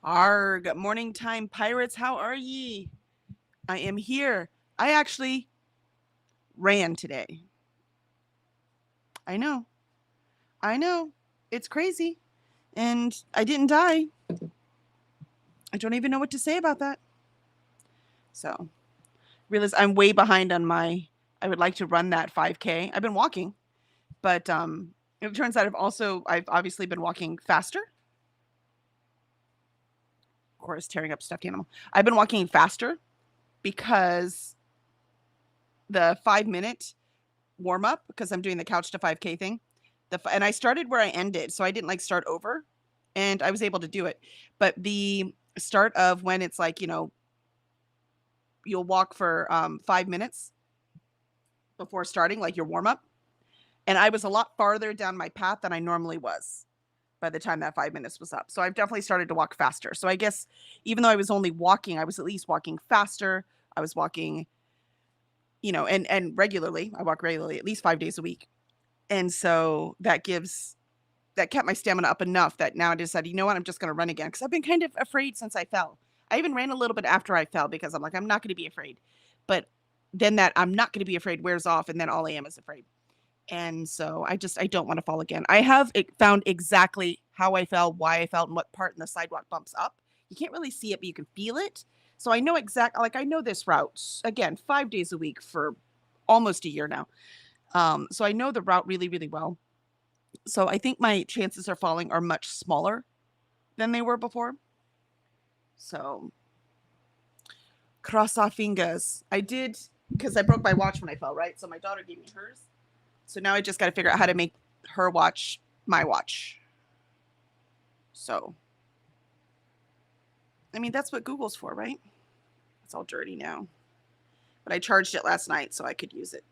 Arg, morning time pirates, how are ye? I am here. I actually ran today. I know. I know. It's crazy. And I didn't die. I don't even know what to say about that. So, realize I'm way behind on my I would like to run that 5K. I've been walking, but it turns out I've obviously been walking faster. Of course, tearing up stuffed animal. I've been walking faster because the 5 minute warm up because I'm doing the couch to 5K thing. And I started where I ended, so I didn't like start over, and I was able to do it. But the start of when it's like you'll walk for 5 minutes before starting, like your warm up, and I was a lot farther down my path than I normally was by the time that 5 minutes was up. So I've definitely started to walk faster. So I guess even though I was only walking, I was at least walking faster. I was walking, and regularly. I walk regularly, at least 5 days a week. And so that kept my stamina up enough that now I decided, you know what, I'm just going to run again because I've been kind of afraid since I fell. I even ran a little bit after I fell because I'm like, I'm not going to be afraid. But then that I'm not going to be afraid wears off, and then all I am is afraid. And so I don't want to fall again. I have found exactly how I fell, why I fell, and what part in the sidewalk bumps up. You can't really see it, but you can feel it. So I know I know this route again, 5 days a week for almost a year now. So I know the route really, really well. So I think my chances of falling are much smaller than they were before. So cross our fingers. I did because I broke my watch when I fell, right? So my daughter gave me hers. So now I just got to figure out how to make her watch my watch. So, I mean, that's what Google's for, right? It's all dirty now. But I charged it last night so I could use it.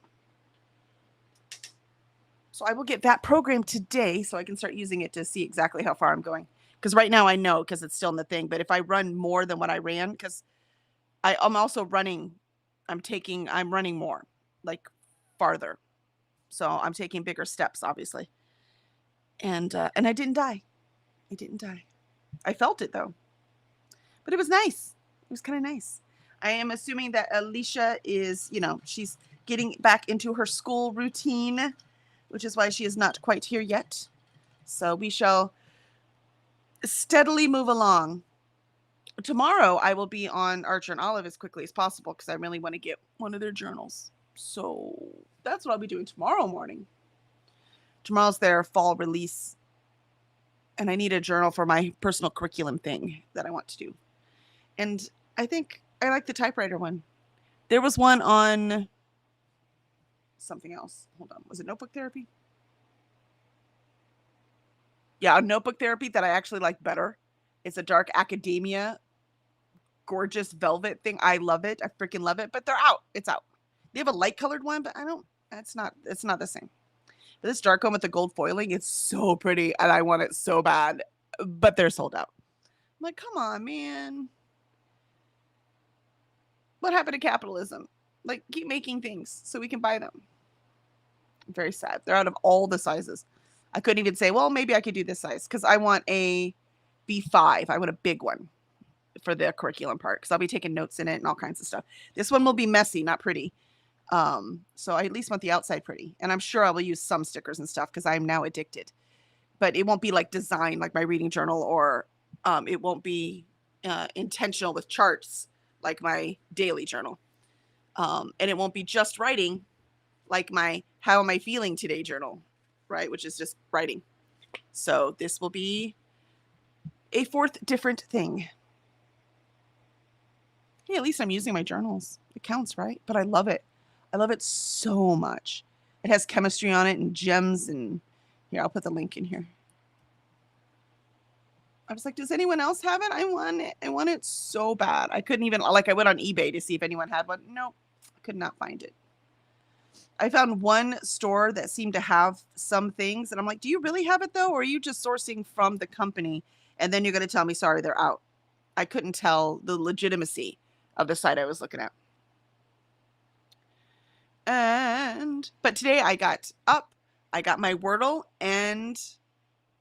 So I will get that program today so I can start using it to see exactly how far I'm going. Because right now I know because it's still in the thing. But if I run more than what I ran, because I'm also running, I'm running more, like farther. So I'm taking bigger steps, obviously. And I didn't die. I didn't die. I felt it though, but it was nice. It was kind of nice. I am assuming that Alicia is, she's getting back into her school routine, which is why she is not quite here yet. So we shall steadily move along. Tomorrow I will be on Archer and Olive as quickly as possible because I really want to get one of their journals. So that's what I'll be doing tomorrow morning. Tomorrow's their fall release, and I need a journal for my personal curriculum thing that I want to do. And I think I like the typewriter one. There was one on something else. Hold on. Was it notebook therapy? Yeah, notebook therapy that I actually like better. It's a dark academia, gorgeous velvet thing. I love it. I freaking love it. But they're out. It's out. They have a light colored one, but I don't. It's not the same. But this dark one with the gold foiling, it's so pretty, and I want it so bad. But they're sold out. I'm like, come on, man. What happened to capitalism? Like, keep making things so we can buy them. Very sad. They're out of all the sizes. I couldn't even say, well, maybe I could do this size because I want a B5. I want a big one for the curriculum part because I'll be taking notes in it and all kinds of stuff. This one will be messy, not pretty. So I at least want the outside pretty. And I'm sure I will use some stickers and stuff because I'm now addicted. But it won't be like design like my reading journal, or it won't be intentional with charts like my daily journal. And it won't be just writing like my how am I feeling today journal, right? Which is just writing. So this will be a fourth different thing. Hey, at least I'm using my journals. It counts, right? But I love it. I love it so much. It has chemistry on it and gems, and here, I'll put the link in here. I was like, does anyone else have it? I want it. I want it so bad. I couldn't even, like, I went on eBay to see if anyone had one. Nope, I could not find it. I found one store that seemed to have some things, and I'm like, do you really have it though? Or are you just sourcing from the company and then you're going to tell me, sorry, they're out? I couldn't tell the legitimacy of the site I was looking at. But today I got up, I got my Wordle, and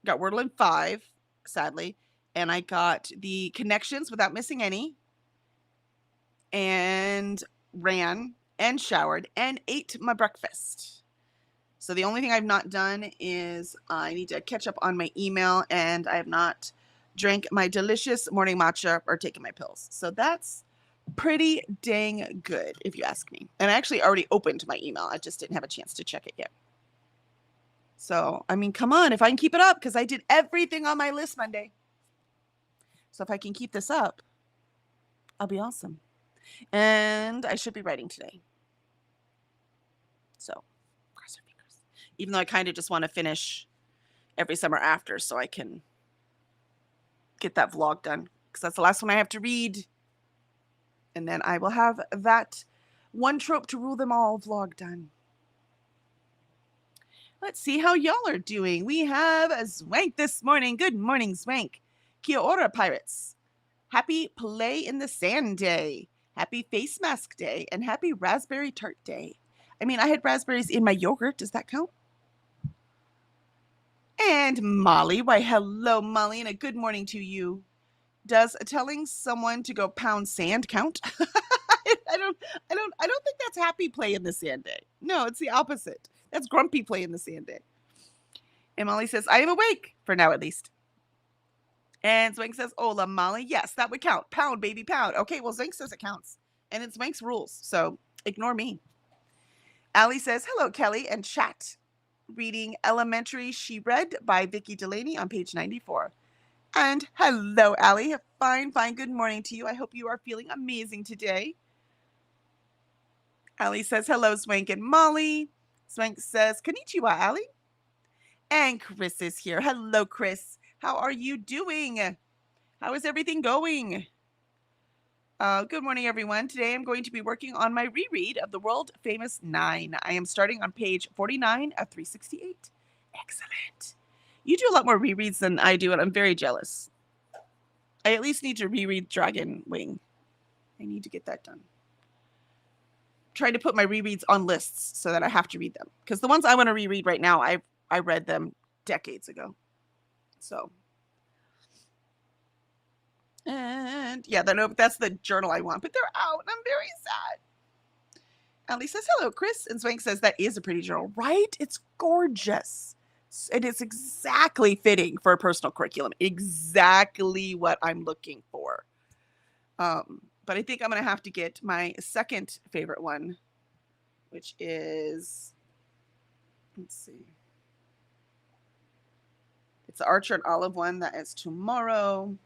got Wordle in 5, sadly, and I got the connections without missing any, and ran and showered and ate my breakfast. So the only thing I've not done is I need to catch up on my email, and I have not drank my delicious morning matcha or taken my pills. So that's pretty dang good, if you ask me. And I actually already opened my email. I just didn't have a chance to check it yet. So, I mean, come on, if I can keep it up, because I did everything on my list Monday. So if I can keep this up, I'll be awesome. And I should be writing today. So, cross our fingers. Even though I kind of just want to finish every summer after so I can get that vlog done, because that's the last one I have to read. And then I will have that one trope to rule them all vlog done. Let's see how y'all are doing. We have a Swank this morning. Good morning, Swank. Kia ora, pirates. Happy Play in the Sand Day. Happy Face Mask Day. And happy Raspberry Tart Day. I mean, I had raspberries in my yogurt. Does that count? And Molly. Why, hello, Molly, and a good morning to you. Does telling someone to go pound sand count? I don't think that's happy play in the sand day. No, it's the opposite. That's grumpy play in the sand day. And Molly says, I am awake, for now at least. And Zwank says, hola, Molly. Yes, that would count. Pound, baby, pound. Okay, well, Zwank says it counts. And it's Zwank's rules, so ignore me. Allie says, hello, Kelly, and chat. Reading Elementary She Read by Vicki Delaney on page 94. And hello, Allie. Fine, good morning to you. I hope you are feeling amazing today. Allie says, hello, Zwank and Molly. Zwank says, konnichiwa, Allie. And Chris is here. Hello, Chris. How are you doing? How is everything going? Good morning, everyone. Today I'm going to be working on my reread of the world famous 9. I am starting on page 49 of 368. Excellent. You do a lot more rereads than I do, and I'm very jealous. I at least need to reread Dragon Wing. I need to get that done. Trying to put my rereads on lists so that I have to read them. Because the ones I want to reread right now, I read them decades ago. So. And yeah, that's the journal I want, but they're out and I'm very sad. Allie says, hello, Chris. And Swank says, that is a pretty journal, right? It's gorgeous. It is exactly fitting for a personal curriculum. Exactly what I'm looking for. But I think I'm going to have to get my second favorite one, which is, let's see. It's the Archer and Olive one that is tomorrow.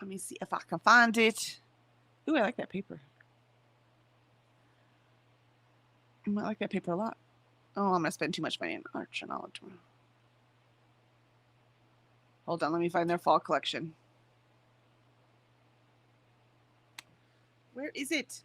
Let me see if I can find it. Ooh, I like that paper. I might like that paper a lot. Oh, I'm going to spend too much money on Archer and Olive tomorrow. Hold on, let me find their fall collection. Where is it?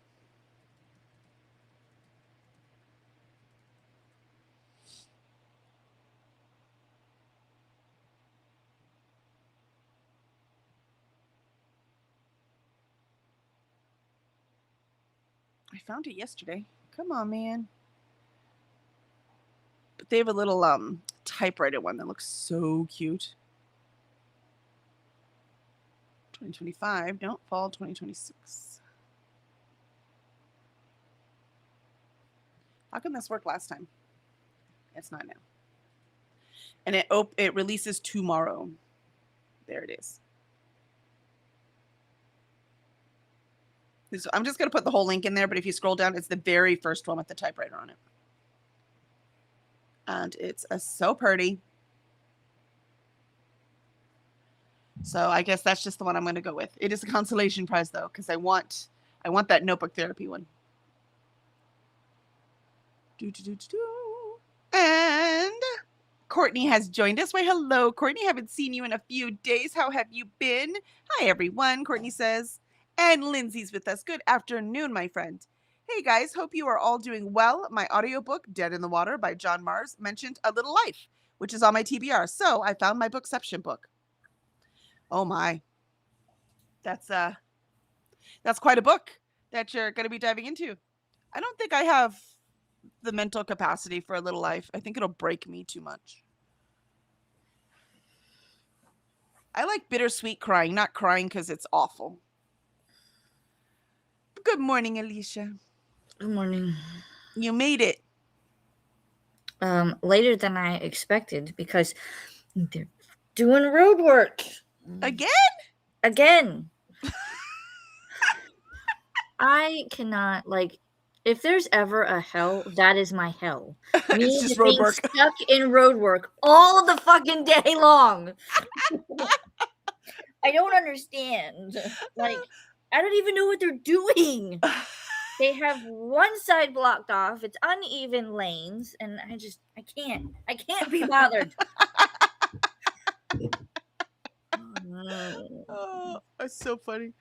I found it yesterday. Come on, man. But they have a little typewriter one that looks so cute. 2025. No, fall 2026. How come this worked last time? It's not now. And it releases tomorrow. There it is. I'm just going to put the whole link in there, but if you scroll down, it's the very first one with the typewriter on it. And it's so pretty. So I guess that's just the one I'm going to go with. It is a consolation prize, though, because I want that notebook therapy one. And Courtney has joined us. Why, hello, Courtney. Haven't seen you in a few days. How have you been? Hi, everyone, Courtney says. And Lindsay's with us. Good afternoon, my friend. Hey, guys. Hope you are all doing well. My audiobook, Dead in the Water by John Mars, mentioned A Little Life, which is on my TBR. So I found my Bookception book. Oh, my. That's quite a book that you're going to be diving into. I don't think I have the mental capacity for a little life. I think it'll break me too much. I like bittersweet crying, not crying because it's awful. Good morning, Alicia. Good morning. You made it. Later than I expected because they're doing road work. Again? I cannot, if there's ever a hell, that is my hell. It's just road being work. stuck in road work all the fucking day long. I don't understand. I don't even know what they're doing. They have one side blocked off. It's uneven lanes, and I can't be bothered. Oh, that's so funny.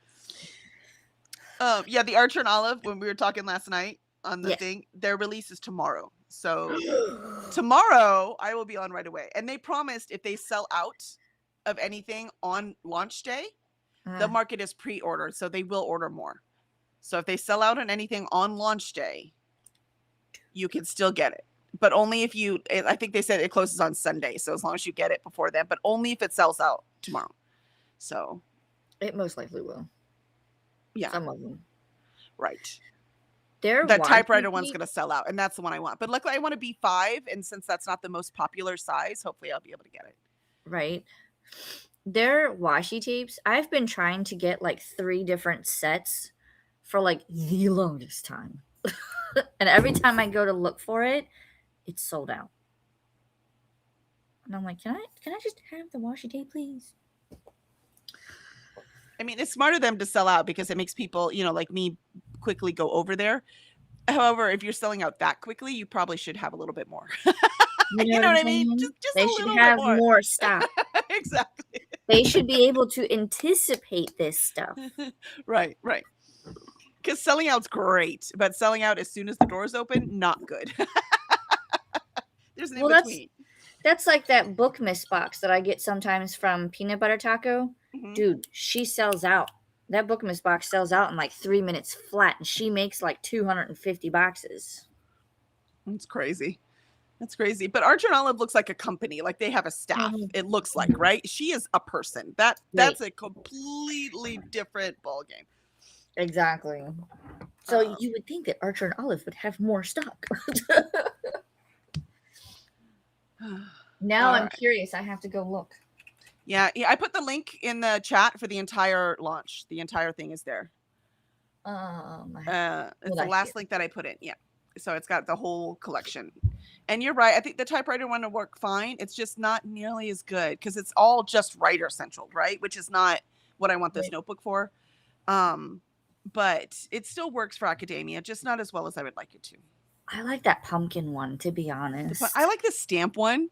Yeah, the Archer and Olive, when we were talking last night on the thing, their release is tomorrow. So tomorrow I will be on right away. And they promised if they sell out of anything on launch day, the market is pre-ordered, so they will order more. So if they sell out on anything on launch day, you can still get it. But only if I think they said it closes on Sunday. So as long as you get it before then, but only if it sells out tomorrow. So it most likely will. Yeah. Some of them. Right. The typewriter one's going to sell out, and that's the one I want. But luckily I want a B5, and since that's not the most popular size, hopefully I'll be able to get it. Right. Their washi tapes, I've been trying to get 3 different sets for the longest time. And every time I go to look for it, it's sold out. And I'm like, can I just have the washi tape, please? I mean, it's smart of them to sell out because it makes people, like me, quickly go over there. However, if you're selling out that quickly, you probably should have a little bit more. You know what I mean? Just they should have more stock. Exactly. They should be able to anticipate this stuff. Right. Because selling out's great, but selling out as soon as the doors open, not good. There's an in-between. That's like that Book Miss box that I get sometimes from Peanut Butter Taco. Mm-hmm. Dude, she sells out. That Book Miss box sells out in 3 minutes flat, and she makes 250 boxes. That's crazy. But Archer and Olive looks like a company. They have a staff. Mm-hmm. It looks like, right? She is a person. That's a completely different ballgame. Exactly. So you would think that Archer and Olive would have more stock. Now I'm curious. I have to go look. Yeah. I put the link in the chat for the entire launch. The entire thing is there. It's the last link that I put in. Yeah. So it's got the whole collection. And you're right. I think the typewriter one will work fine. It's just not nearly as good because it's all just writer central, right? Which is not what I want this notebook for. But it still works for academia, just not as well as I would like it to. I like that pumpkin one, to be honest. I like the stamp one.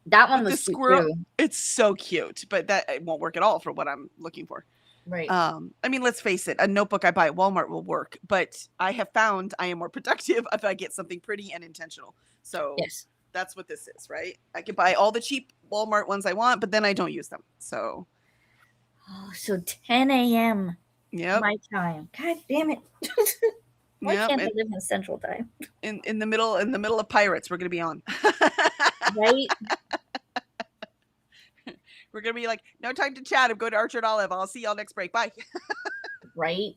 That one was the squirrel. Too. It's so cute, but it won't work at all for what I'm looking for. Right. I mean, let's face it, a notebook I buy at Walmart will work, but I have found I am more productive if I get something pretty and intentional. So that's what this is, right? I can buy all the cheap Walmart ones I want, but then I don't use them. So 10 a.m. Yep. My time. God damn it. Why can't I live in Central Time? In the middle of Pirates, we're gonna be on. Right? We're gonna be like, no time to chat. I'm going to Archer and Olive. I'll see y'all next break. Bye. Right?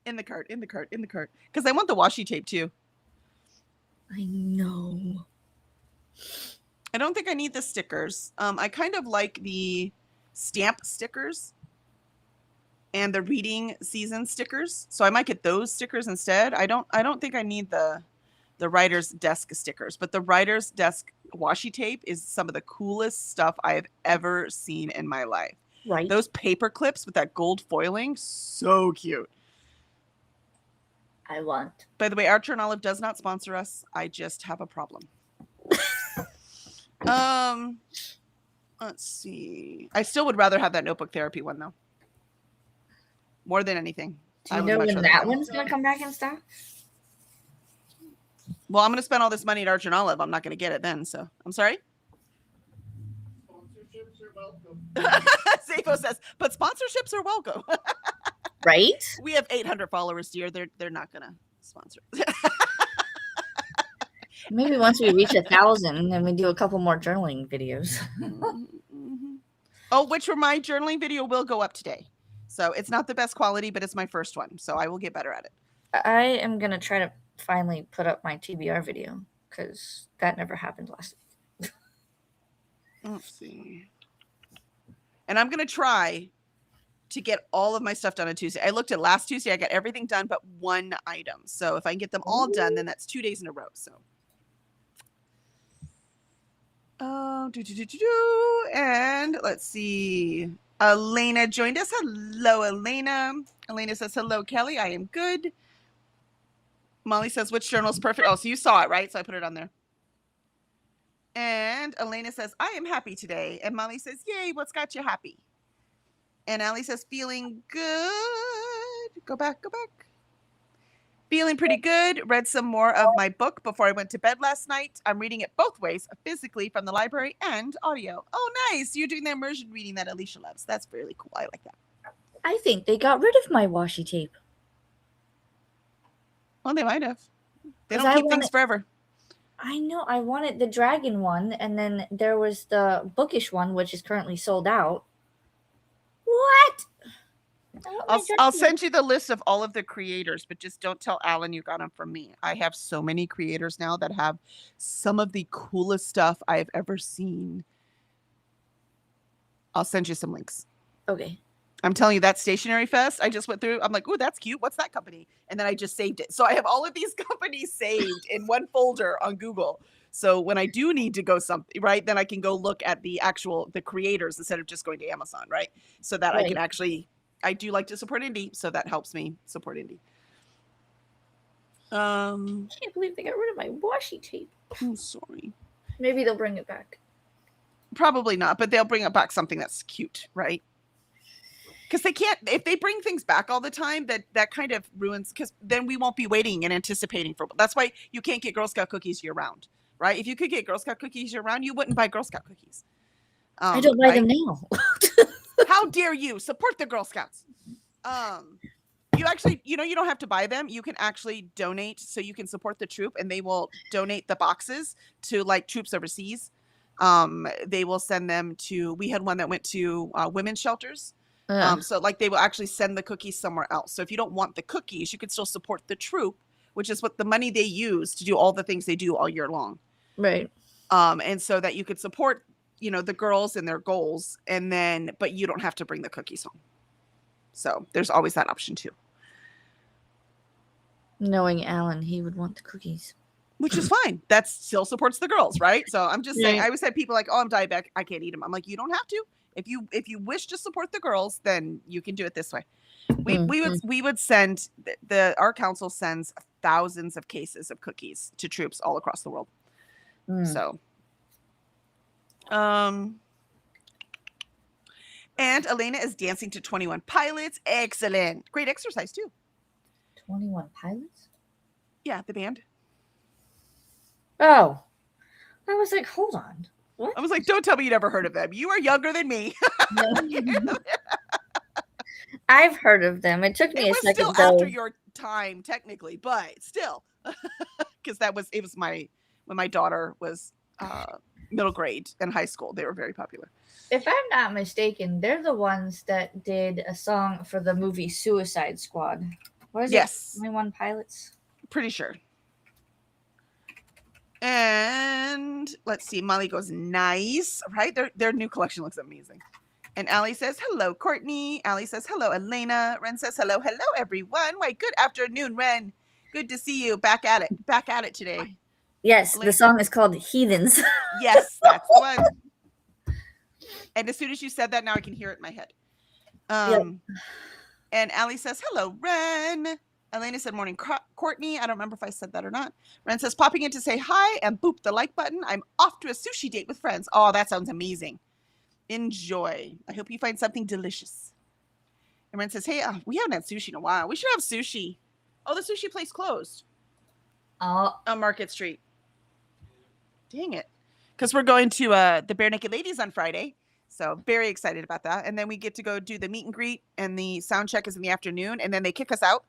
In the cart. Because I want the washi tape too. I know. I don't think I need the stickers. I kind of like the stamp stickers and the reading season stickers. So I might get those stickers instead. I don't think I need the writer's desk stickers, but the writer's desk washi tape is some of the coolest stuff I have ever seen in my life. Right. Those paper clips with that gold foiling, so cute. I want. By the way, Archer and Olive does not sponsor us. I just have a problem. Let's see. I still would rather have that notebook therapy one though. More than anything. Do you know when that one's going to come back in stock? Well, I'm going to spend all this money at Archer and Olive. I'm not going to get it then. So I'm sorry. Sponsorships are welcome. Zafo says, but sponsorships are welcome. Right? We have 800 followers, dear. They're not going to sponsor. Maybe once we reach 1,000, then we do a couple more journaling videos. Mhm. Oh, which for my journaling video will go up today. So it's not the best quality, but it's my first one. So I will get better at it. I am gonna try to finally put up my TBR video because that never happened last week. Let's see. And I'm going to try to get all of my stuff done on Tuesday. I looked at last Tuesday. I got everything done but one item. So if I can get them all done, then that's 2 days in a row. So. And let's see. Elena joined us. Hello, Elena. Elena says, hello, Kelly. I am good. Molly says, which journal is perfect? Oh, so you saw it, right? So I put it on there. And Elena says, I am happy today. And Molly says, yay, what's got you happy? And Allie says, feeling good. Go back. Feeling pretty good. Read some more of my book before I went to bed last night. I'm reading it both ways, physically from the library and audio. Oh, nice. You're doing the immersion reading that Alicia loves. That's really cool. I like that. I think they got rid of my washi tape. Well, they might have. They 'Cause don't I keep things forever. I know. I wanted the dragon one, and then there was the bookish one, which is currently sold out. What? I want my I'll dragon. send you the list of all of the creators, but just don't tell Alan you got them from me. I have so many creators now that have some of the coolest stuff I have ever seen. I'll send you some links. Okay. I'm telling you, that Stationery Fest, I just went through. I'm like, oh, that's cute. What's that company? And then I just saved it. So I have all of these companies saved in one folder on Google. So when I do need to go something, right, then I can go look at the creators instead of just going to Amazon, right? So that I can actually, I do like to support indie. So that helps me support indie. I can't believe they got rid of my washi tape. I'm sorry. Maybe they'll bring it back. Probably not, but they'll bring back something that's cute, right? Because they can't, if they bring things back all the time, that kind of ruins, because then we won't be waiting and anticipating for, that's why you can't get Girl Scout cookies year round, right? If you could get Girl Scout cookies year round, you wouldn't buy Girl Scout cookies. I don't buy them now. How dare you support the Girl Scouts? You actually, you don't have to buy them. You can actually donate, so you can support the troop, and they will donate the boxes to like troops overseas. They will send them to, we had one that went to women's shelters. So like they will actually send the cookies somewhere else. So if you don't want the cookies, you can still support the troop, which is what the money they use to do all the things they do all year long. Right. And so that you could support, the girls and their goals, and then, but you don't have to bring the cookies home. So there's always that option too. Knowing Alan, he would want the cookies. Which is fine. That still supports the girls, right? So I'm just saying, I always had people like, oh, I'm diabetic, I can't eat them. I'm like, you don't have to. If you wish to support the girls, then you can do it this way. We would send our council sends thousands of cases of cookies to troops all across the world. So, and Elena is dancing to 21 Pilots. Excellent, great exercise too. 21 Pilots? Yeah, the band. Oh, I was like, hold on. What? I was like, don't tell me you never heard of them. You are younger than me. I've heard of them. It took me a second. Still after your time, technically, but still, because it was when my daughter was middle grade and high school. They were very popular. If I'm not mistaken, they're the ones that did a song for the movie Suicide Squad. What is it? 21 Pilots? Pretty sure. And let's see, Molly goes, nice, right? Their new collection looks amazing. And Allie says, hello, Courtney. Allie says, hello, Elena. Ren says, hello, everyone. Why, good afternoon, Ren. Good to see you. Back at it today. Yes, Elena. The song is called Heathens. Yes, that's the one. And as soon as you said that, now I can hear it in my head. And Allie says, hello, Ren. Elena said, morning, Courtney. I don't remember if I said that or not. Ren says, popping in to say hi and boop the like button. I'm off to a sushi date with friends. Oh, that sounds amazing. Enjoy. I hope you find something delicious. And Ren says, hey, we haven't had sushi in a while. We should have sushi. Oh, the sushi place closed. On Market Street. Dang it. Because we're going to the Bare Naked Ladies on Friday. So very excited about that. And then we get to go do the meet and greet, and the sound check is in the afternoon. And then they kick us out.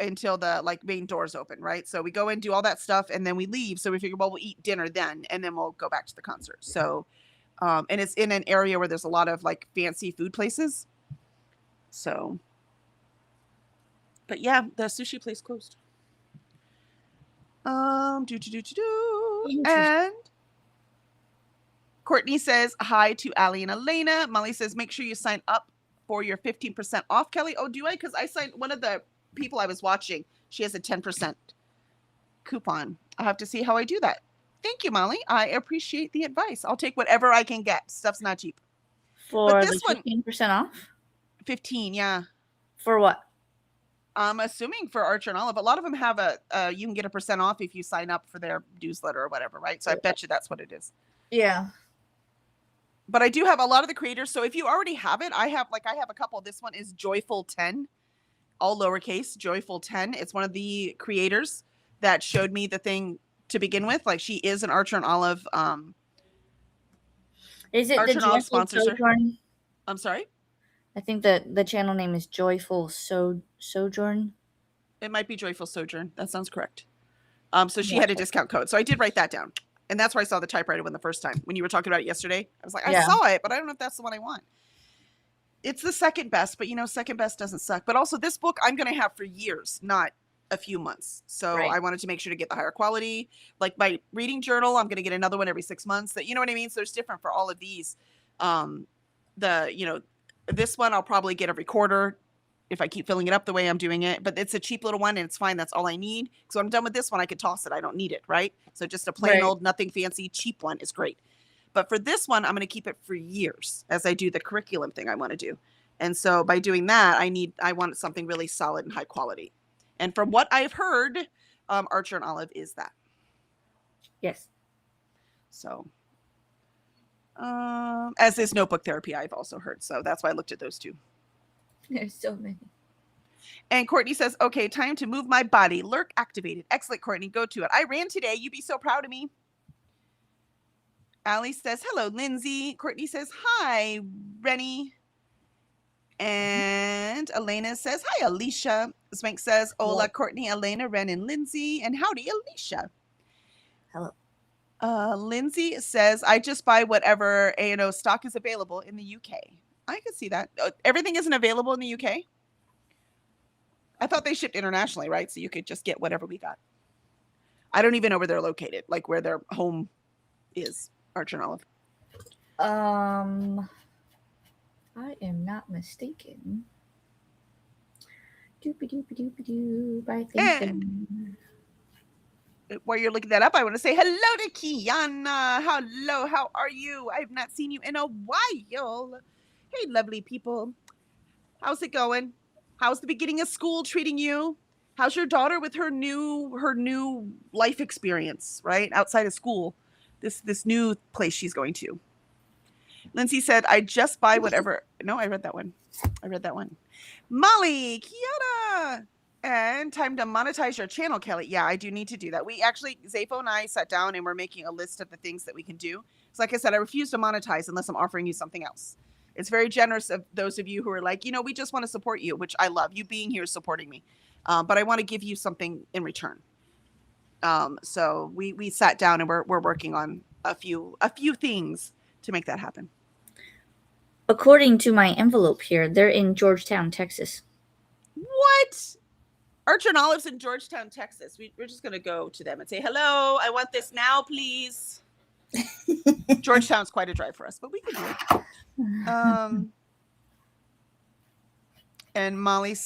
until the like main doors open, right? So we go in, do all that stuff, and then we leave. So we figure, well, we'll eat dinner then, and then we'll go back to the concert. So, and it's in an area where there's a lot of like fancy food places. So, but yeah, the sushi place closed. Interesting. And Courtney says hi to Allie and Elena. Molly says make sure you sign up for your 15% off, Kelly. Oh, do I? Because I signed one of the people I was watching. She has a 10% coupon. I'll have to see how I do that. Thank you, Molly. I appreciate the advice. I'll take whatever I can get. Stuff's not cheap. For this the 15% off? 15, yeah. For what? I'm assuming for Archer and Olive. A lot of them have you can get a % off if you sign up for their newsletter or whatever, right? So I bet you that's what it is. Yeah. But I do have a lot of the creators. So if you already have it, I have a couple. This one is Joyful 10, all lowercase, Joyful 10. It's one of the creators that showed me the thing to begin with. Like she is an Archer and Olive. Is it Archer the and Olive Joyful sponsors her. Sojourn? I'm sorry? I think that the channel name is Joyful Sojourn. It might be Joyful Sojourn. That sounds correct. So she Yeah. had a discount code. So I did write that down. And that's where I saw the typewriter one the first time. When you were talking about it yesterday, I was like, I Yeah. saw it, but I don't know if that's the one I want. It's the second best, but second best doesn't suck. But also this book I'm going to have for years, not a few months. So Right. I wanted to make sure to get the higher quality. Like my reading journal, I'm going to get another one every 6 months. That, you know what I mean? So there's different for all of these. This one I'll probably get every quarter if I keep filling it up the way I'm doing it. But it's a cheap little one and it's fine. That's all I need. So I'm done with this one. I could toss it. I don't need it, right? So just a plain Right. old, nothing fancy, cheap one is great. But for this one, I'm going to keep it for years as I do the curriculum thing I want to do. And so by doing that, I want something really solid and high quality. And from what I've heard, Archer and Olive is that. Yes. So, as is Notebook Therapy, I've also heard. So that's why I looked at those two. There's so many. And Courtney says, okay, time to move my body. Lurk activated. Excellent, Courtney. Go to it. I ran today. You'd be so proud of me. Allie says, hello, Lindsay. Courtney says, hi, Rennie. And Elena says, hi, Alicia. Swank says, hola, Courtney, Elena, Ren, and Lindsay. And howdy, Alicia. Hello. Lindsay says, I just buy whatever A&O stock is available in the UK. I could see that. Everything isn't available in the UK? I thought they shipped internationally, right? So you could just get whatever we got. I don't even know where they're located, like where their home is, Archer and Olive. I am not mistaken. Doopy-doopy-doopy-doop. I think While you're looking that up, I want to say hello to Kiana. Hello, how are you? I've not seen you in a while. Hey, lovely people. How's it going? How's the beginning of school treating you? How's your daughter with her new life experience, right? Outside of school, this new place she's going to. Lindsay said, I just buy whatever. No, I read that one. Molly, Kiana. And time to monetize your channel, Kelly. Yeah, I do need to do that. We actually, Zafo and I sat down and we're making a list of the things that we can do. So like I said, I refuse to monetize unless I'm offering you something else. It's very generous of those of you who are like, we just want to support you, which I love. You being here supporting me. But I want to give you something in return. So we sat down and we're working on a few things to make that happen. According to my envelope here, they're in Georgetown, Texas. What? Archer and Olive's in Georgetown, Texas. We're just going to go to them and say, hello, I want this now, please. Georgetown's quite a drive for us, but we can do it. And Molly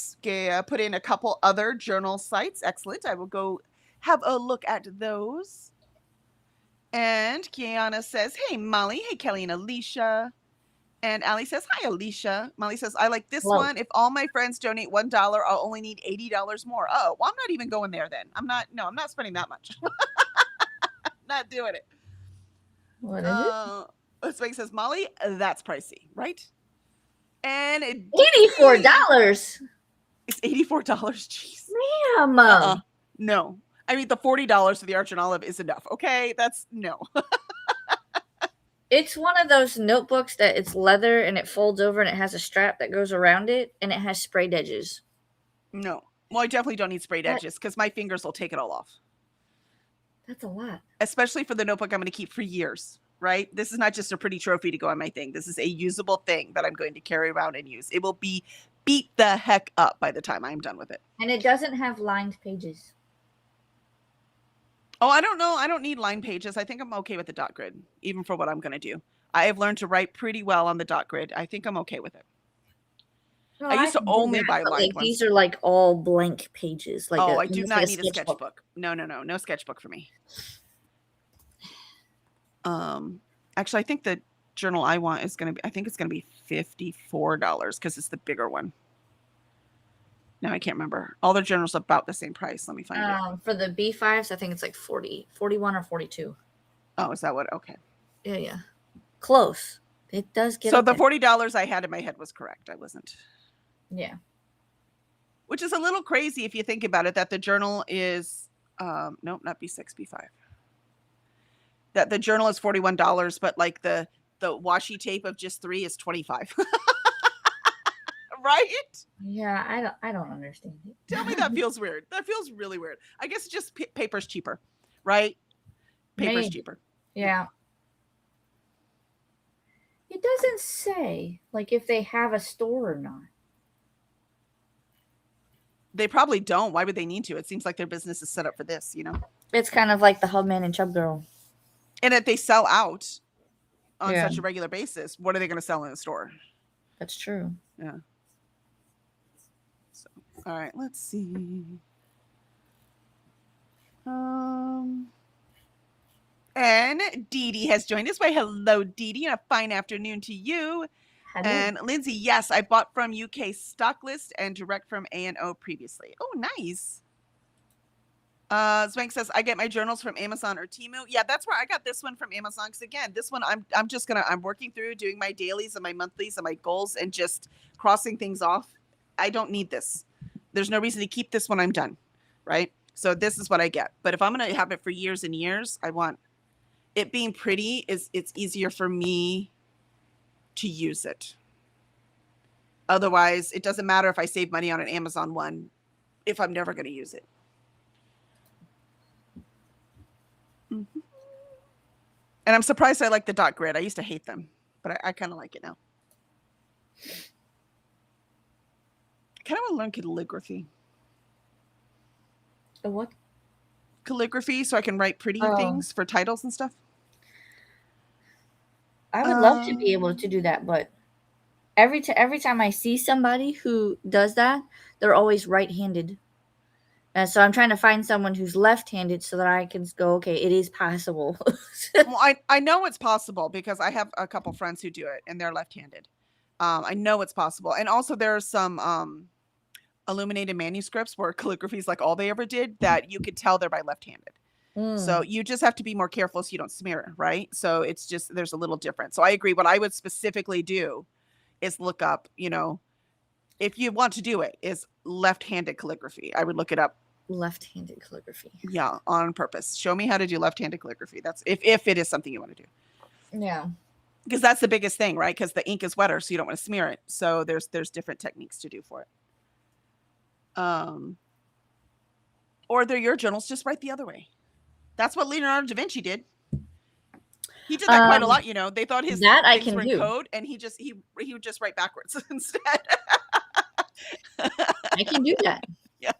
put in a couple other journal sites. Excellent. I will go have a look at those. And Kiana says, hey, Molly. Hey, Kelly and Alicia. And Allie says, hi, Alicia. Molly says, I like this one. If all my friends donate $1, I'll only need $80 more. Oh, well, I'm not even going there then. I'm not spending that much. Not doing it. What is it? Spike says, Molly, that's pricey, right? And $84. It's $84. Jeez. Ma'am. No. I mean, the $40 for the Archer and Olive is enough. Okay, that's no. It's one of those notebooks that it's leather and it folds over and it has a strap that goes around it and it has sprayed edges. No. Well, I definitely don't need sprayed That- edges because my fingers will take it all off. That's a lot. Especially for the notebook I'm going to keep for years, right? This is not just a pretty trophy to go on my thing. This is a usable thing that I'm going to carry around and use. It will be beat the heck up by the time I'm done with it. And it doesn't have lined pages. Oh, I don't know. I don't need line pages. I think I'm okay with the dot grid, even for what I'm going to do. I have learned to write pretty well on the dot grid. I think I'm okay with it. No, I used to can do only that, buy but, lined like, ones. these are like all blank pages. Like Oh, I do almost not like need a sketchbook. No sketchbook for me. Actually, I think the journal I want is going to be, I think it's going to be $54 because it's the bigger one. Now I can't remember. All the journals are about the same price. Let me find it. For the B5s, I think it's like 41 or 42. Oh, is that what? Okay. Yeah. Close. It does get So up the there. $40 I had in my head was correct. I wasn't. Yeah. Which is a little crazy if you think about it, that the journal is, nope, not B6, B5. That the journal is $41, but like the washi tape of just 3 is $25. Right? Yeah, I don't understand it. Tell me that feels weird. That feels really weird. I guess it's just paper's cheaper, right? Paper's Maybe. cheaper. Yeah. It doesn't say like if they have a store or not. They probably don't. Why would they need to? It seems like their business is set up for this, you know? It's kind of like the Hubman and Chub Girl. And if they sell out on Yeah. such a regular basis, what are they going to sell in the store? That's true. Yeah. So, all right, let's see. And Dee Dee has joined us. Why, hello, Dee Dee. A fine afternoon to you. Hello. And Lindsay, yes, I bought from UK stock list and direct from A&O previously. Oh, nice. Swank says, I get my journals from Amazon or Temu. Yeah, that's where I got this one from Amazon. Because again, this one I'm working through doing my dailies and my monthlies and my goals and just crossing things off. I don't need this. There's no reason to keep this when I'm done. Right. So this is what I get. But if I'm going to have it for years and years, I want it being pretty. It's easier for me to use it. Otherwise, it doesn't matter if I save money on an Amazon one if I'm never going to use it. Mm-hmm. And I'm surprised I like the dot grid. I used to hate them, but I kind of like it now. I kind of want to learn calligraphy. The what? Calligraphy, so I can write pretty things for titles and stuff. I would love to be able to do that, but every time I see somebody who does that, they're always right-handed. And so I'm trying to find someone who's left-handed so that I can go, okay, it is possible. Well, I know it's possible because I have a couple friends who do it and they're left-handed. I know it's possible. And also there are some illuminated manuscripts where calligraphy is like all they ever did that you could tell they're by left-handed. So you just have to be more careful so you don't smear, right? So it's just, there's a little difference. So I agree. What I would specifically do is look up, you know, if you want to do it, is left-handed calligraphy. I would look it up. Left-handed calligraphy. Yeah, on purpose. Show me how to do left-handed calligraphy. That's if it is something you want to do. Yeah. Because that's the biggest thing, right? Because the ink is wetter, so you don't want to smear it. So there's different techniques to do for it. Or they're your journals, just write the other way. That's what Leonardo da Vinci did. He did that quite a lot, you know. They thought his that I things can were in do. code, and he would just write backwards instead. I can do that. Yeah.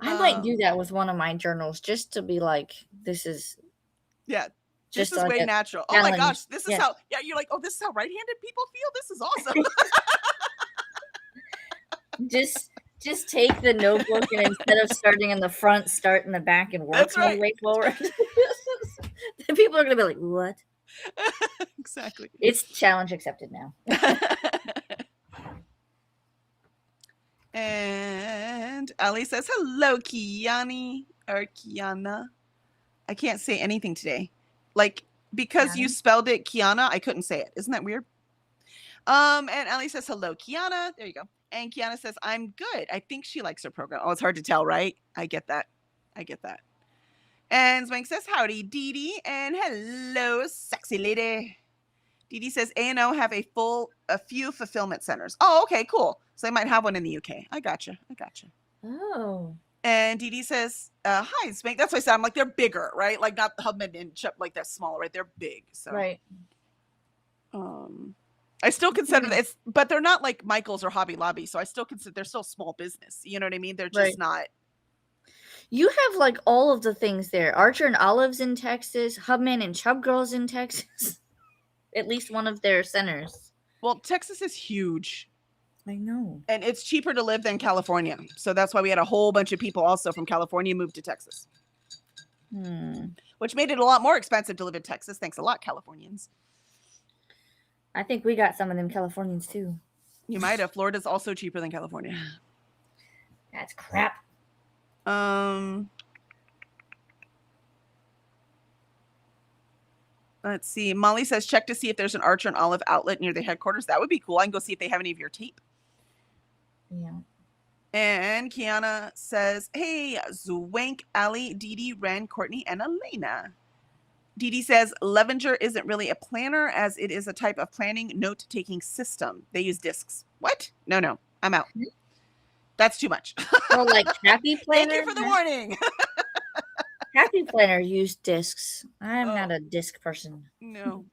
I might do that with one of my journals just to be like, this is Yeah. just This is like way a natural. Oh my challenge. gosh. This is Yeah. how, yeah, you're like, oh, this is how right-handed people feel? This is awesome. just take the notebook and instead of starting in the front, start in the back and work That's my right. way forward. The people are gonna be like, what? Exactly. It's challenge accepted now. And Ali says, hello, Kiani or Kiana. I can't say anything today. Like, because you Kiana? spelled it Kiana, I couldn't say it. Isn't that weird? And Ali says, hello, Kiana. There you go. And Kiana says, I'm good. I think she likes her program. Oh, it's hard to tell, right? I get that. And Zwank says, howdy, Dee Dee. And hello, sexy lady. Dee Dee says, A&O have a few fulfillment centers. Oh, okay, cool. So they might have one in the UK. I gotcha. Oh. And Dee Dee says, hi, Spank. That's what I said. I'm like, they're bigger, right? Like not Hubman and Chubb, like they're smaller, right? They're big. So Right. I still consider it's, but they're not like Michael's or Hobby Lobby. So I still consider they're still small business. You know what I mean? They're just not. You have like all of the things there. Archer and Olive's in Texas. Hubman and Chubb Girls in Texas. At least one of their centers. Well, Texas is huge. I know. And it's cheaper to live than California. So that's why we had a whole bunch of people also from California move to Texas. Which made it a lot more expensive to live in Texas. Thanks a lot, Californians. I think we got some of them Californians too. You might have. Florida's also cheaper than California. That's crap. Let's see. Molly says, check to see if there's an Archer and Olive outlet near the headquarters. That would be cool. I can go see if they have any of your tape. Yeah. And Kiana says, hey, Zwank, Ali, Dee Dee, Ren, Courtney, and Elena. Dee Dee says, Levenger isn't really a planner as it is a type of planning note-taking system. They use discs. What? No. I'm out. That's too much. Well, like Happy Planner. Thank you for the warning. Happy Planner used discs. I'm not a disc person. No.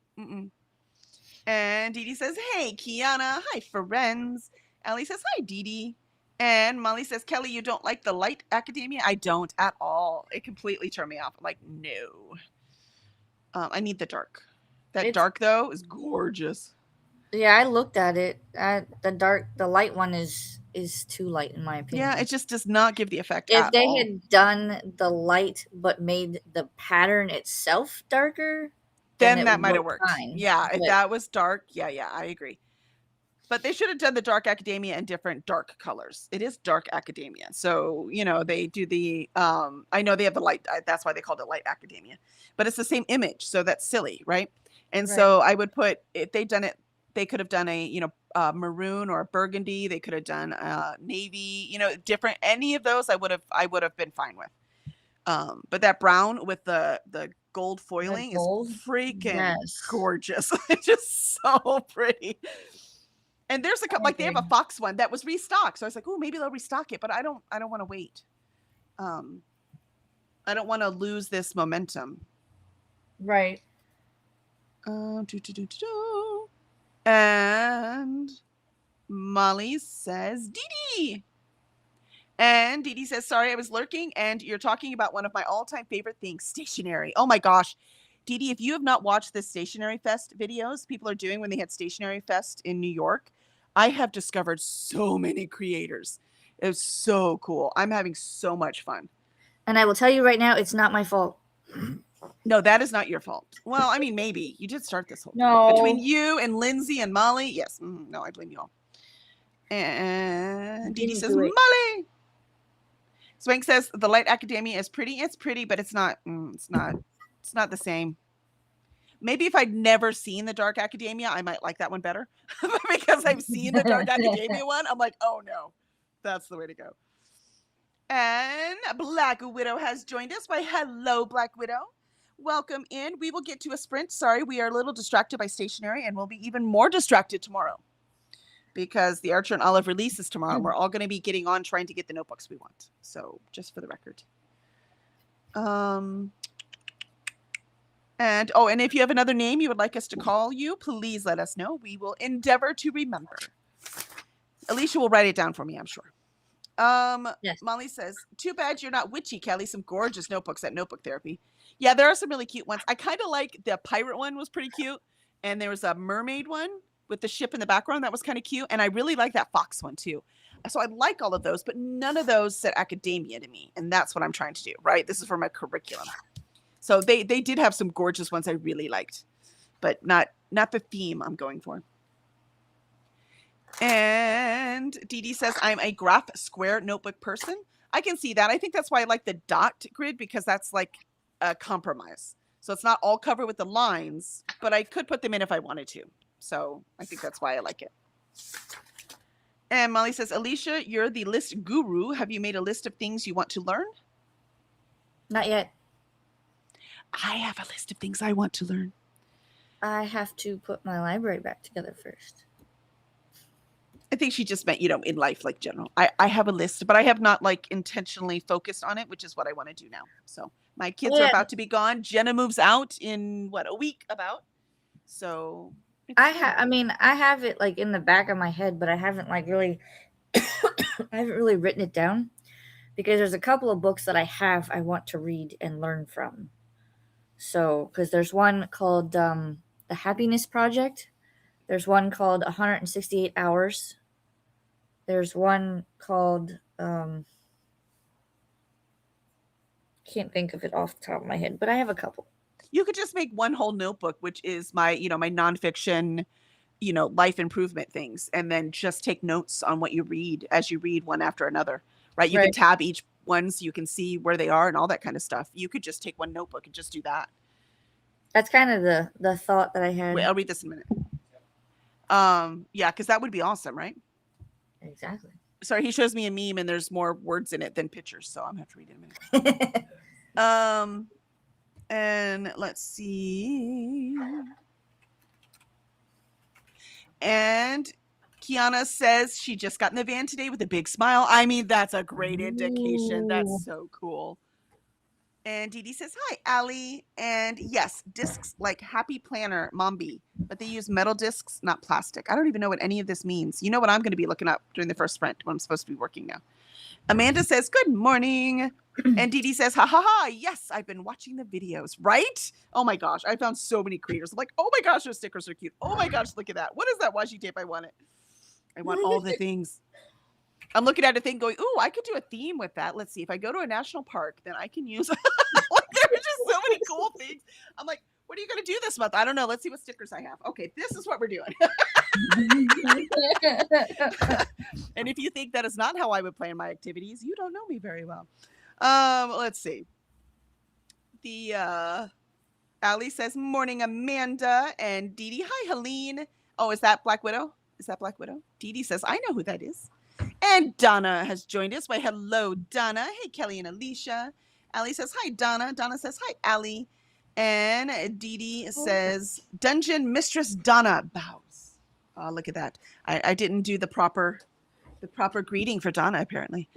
And Dee Dee says, hey, Kiana. Hi, friends. Ellie says, hi, Dee Dee. And Molly says, Kelly, you don't like the light academia? I don't at all. It completely turned me off. I'm like, no. I need the dark. That dark, though, is gorgeous. Yeah, I looked at it. The light one is too light, in my opinion. Yeah, it just does not give the effect if at they all. had done the light but made the pattern itself darker, then that might have worked. fine. Yeah, if that was dark, yeah, I agree. But they should have done the dark academia in different dark colors. It is dark academia. So, they do the, I know they have the light. That's why they called it light academia. But it's the same image. So that's silly, right? And so I would put, if they'd done it, they could have done a, maroon or a burgundy. They could have done navy, different. Any of those I would have been fine with. But that brown with the gold foiling is freaking gorgeous. It's just so pretty. And there's a couple, like they have a Fox one that was restocked. So I was like, oh, maybe they'll restock it, but I don't want to wait. I don't want to lose this momentum. Right. And Molly says, Dee Dee. And Dee Dee says, sorry, I was lurking and you're talking about one of my all-time favorite things, stationery. Oh my gosh. Dee Dee, if you have not watched the Stationery Fest videos people are doing when they had Stationery Fest in New York, I have discovered so many creators. It was so cool. I'm having so much fun. And I will tell you right now, it's not my fault. No, that is not your fault. Well, I mean, maybe. You did start this whole thing. Between you and Lindsay and Molly, yes. No, I blame you all. And Dee Dee says, Molly! Swank says, the light academia is pretty. It's pretty, but it's not the same. Maybe if I'd never seen the dark academia, I might like that one better. Because I've seen the dark academia one, I'm like, oh no, that's the way to go. And Black Widow has joined us. Why, hello, Black Widow. Welcome in. We will get to a sprint. Sorry, we are a little distracted by stationery, and we'll be even more distracted tomorrow because the Archer and Olive release is tomorrow. And we're all going to be getting on trying to get the notebooks we want. So just for the record. And if you have another name you would like us to call you, please let us know. We will endeavor to remember. Alicia will write it down for me, I'm sure. Yes. Molly says, too bad you're not witchy, Kelly. Some gorgeous notebooks at Notebook Therapy. Yeah, there are some really cute ones. I kind of like the pirate one was pretty cute. And there was a mermaid one with the ship in the background. That was kind of cute. And I really like that fox one too. So I like all of those, but none of those said academia to me. And that's what I'm trying to do, right? This is for my curriculum. So they did have some gorgeous ones I really liked, but not the theme I'm going for. And Dee Dee says, I'm a graph square notebook person. I can see that. I think that's why I like the dot grid, because that's like a compromise. So it's not all covered with the lines, but I could put them in if I wanted to. So I think that's why I like it. And Molly says, Alicia, you're the list guru. Have you made a list of things you want to learn? Not yet. I have a list of things I want to learn. I have to put my library back together first. I think she just meant, in life, like general. I have a list, but I have not like intentionally focused on it, which is what I want to do now. So my kids are Yeah. about to be gone. Jenna moves out in a week about. So I mean, I have it like in the back of my head, but I haven't like really I haven't really written it down because there's a couple of books that I want to read and learn from. So, because there's one called The Happiness Project. There's one called 168 Hours. There's one called can't think of it off the top of my head, but I have a couple. you could just make one whole notebook, which is my, my nonfiction, life improvement things, and then just take notes on what you read as you read one after another, right? You can Right. tab each one so you can see where they are and all that kind of stuff. You could just take one notebook and just do that. That's kind of the thought that I had. Wait, I'll read this in a minute. Yeah, because that would be awesome, right? Exactly. Sorry, he shows me a meme and there's more words in it than pictures, so I'm gonna have to read it in a minute. And let's see. And Kiana says she just got in the van today with a big smile. I mean, that's a great indication. Ooh. That's so cool. And Dee Dee says, hi, Allie. And yes, discs like Happy Planner, Mombi, but they use metal discs, not plastic. I don't even know what any of this means. You know what I'm going to be looking up during the first sprint when I'm supposed to be working now. Amanda says, good morning. And Dee Dee says, ha ha ha, yes, I've been watching the videos, right? Oh my gosh, I found so many creators. I'm like, oh my gosh, those stickers are cute. Oh my gosh, look at that. What is that washi tape? I want it. I want all the things. I'm looking at a thing going, ooh, I could do a theme with that. Let's see. If I go to a national park, then I can use like, there's just so many cool things. I'm like, what are you going to do this month? I don't know. Let's see what stickers I have. Okay, this is what we're doing. And if you think that is not how I would plan my activities, you don't know me very well. Let's see. The Allie says, morning, Amanda. And Dee Dee, hi, Helene. Oh, is that Black Widow? Is that Black Widow? Dee Dee says, I know who that is. And Donna has joined us. Why, hello, Donna. Hey, Kelly and Alicia. Allie says, hi, Donna. Donna says, hi, Allie. And Dee Dee says, Dungeon Mistress Donna bows. Oh, look at that. I didn't do the proper greeting for Donna, apparently.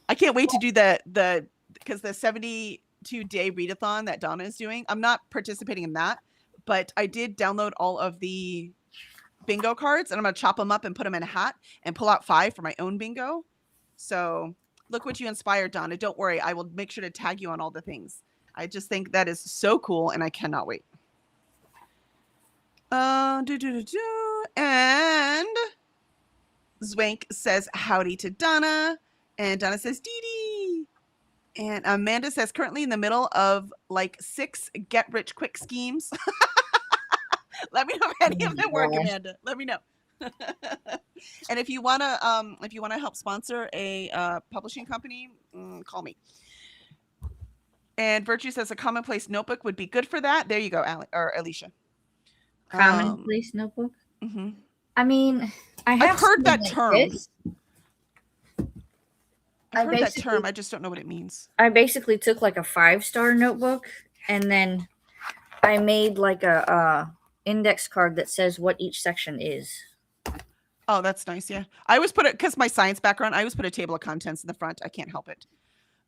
I can't wait to do because the 72-day readathon that Donna is doing. I'm not participating in that, but I did download all of the bingo cards and I'm going to chop them up and put them in a hat and pull out 5 for my own bingo. So look what you inspired, Donna. Don't worry. I will make sure to tag you on all the things. I just think that is so cool and I cannot wait. And Zwank says howdy to Donna. And Donna says Dee Dee. And Amanda says currently in the middle of like 6 get rich quick schemes. Let me know if any of them work, Amanda. Let me know. And if you wanna help sponsor a publishing company, call me. And Virtue says a commonplace notebook would be good for that. There you go, Alicia. Commonplace notebook. Mm-hmm. I mean, I've heard that term. I've heard that basically- term. I just don't know what it means. I basically took like a 5-star notebook and then I made like a index card that says what each section is. Oh, that's nice. Yeah. I always put it, because my science background, I always put a table of contents in the front. I can't help it.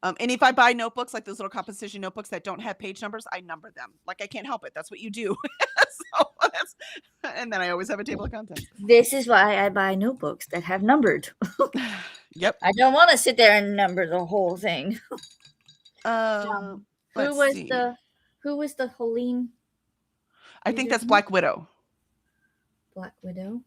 And if I buy notebooks, like those little composition notebooks that don't have page numbers, I number them. Like, I can't help it. That's what you do. And then I always have a table of contents. This is why I buy notebooks that have numbered. Yep. I don't want to sit there and number the whole thing. Who Who was the Helene? I think that's Black Widow. Black Widow.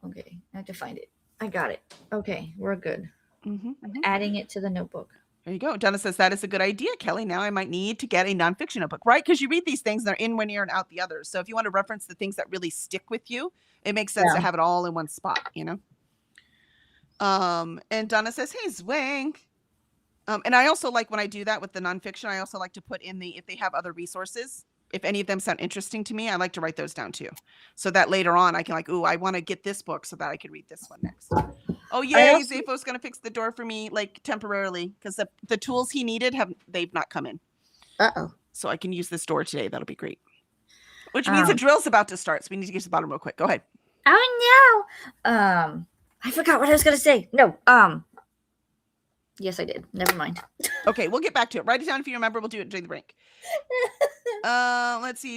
Okay, I have to find it. I got it. Okay, we're good. Mm-hmm, I'm adding it to the notebook. There you go. Donna says that is a good idea, Kelly. Now I might need to get a nonfiction notebook, right? Because you read these things, they're in one ear and out the other. So if you want to reference the things that really stick with you, it makes sense to have it all in one spot, you know? And Donna says, hey, Zwang. And I also like when I do that with the nonfiction, I also like to put in if they have other resources, if any of them sound interesting to me, I like to write those down too. So that later on I can like, ooh, I want to get this book so that I can read this one next. Oh yay, Zafo's going to fix the door for me, like temporarily, because the tools he needed they've not come in. Uh-oh. So I can use this door today. That'll be great. Which means the drill's about to start. So we need to get to the bottom real quick. Go ahead. Oh no. I forgot what I was gonna say. No. Yes, I did. Never mind. Okay, we'll get back to it. Write it down if you remember. We'll do it during the break. Let's see.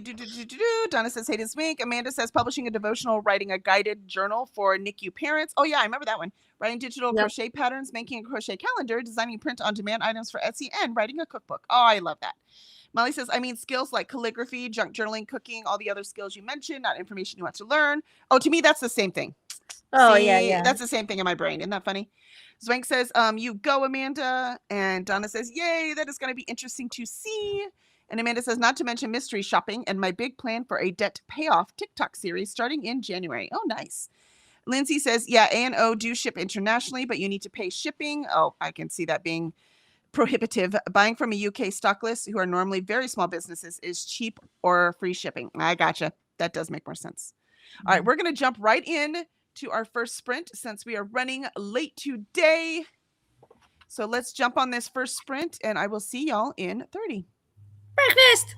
Donna says, hey this week. Amanda says, publishing a devotional, writing a guided journal for NICU parents. Oh, yeah, I remember that one. Writing digital Yep. crochet patterns, making a crochet calendar, designing print on demand items for Etsy, and writing a cookbook. Oh, I love that. Molly says, I mean, skills like calligraphy, junk journaling, cooking, all the other skills you mentioned, not information you want to learn. Oh, to me, that's the same thing. Oh See, yeah. that's the same thing in my brain. Isn't that funny? Zwank says, you go, Amanda. And Donna says, yay, that is going to be interesting to see. And Amanda says, not to mention mystery shopping and my big plan for a debt payoff TikTok series starting in January. Oh, nice. Lindsay says, yeah, A&O do ship internationally, but you need to pay shipping. Oh, I can see that being prohibitive. Buying from a UK stock list, who are normally very small businesses, is cheap or free shipping. I gotcha. That does make more sense. All right, we're going to jump right in to our first sprint since we are running late today. So let's jump on this first sprint and I will see y'all in 30. Breakfast.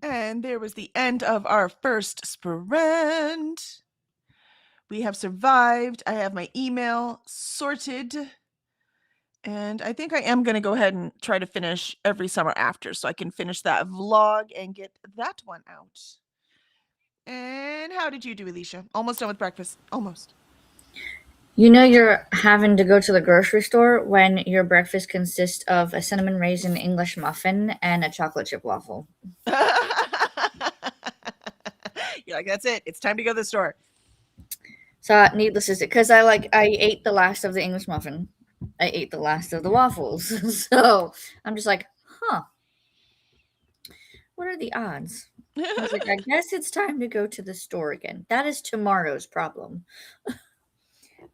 And there was the end of our first sprint. We have survived. I have my email sorted. And I think I am going to go ahead and try to finish every summer after so I can finish that vlog and get that one out. And how did you do, Alicia? Almost done with breakfast. Almost. You know you're having to go to the grocery store when your breakfast consists of a cinnamon raisin English muffin and a chocolate chip waffle. You're like, that's it. It's time to go to the store. So needless to say, because I ate the last of the English muffin. I ate the last of the waffles. So I'm just like, huh. What are the odds? I was like, I guess it's time to go to the store again. That is tomorrow's problem.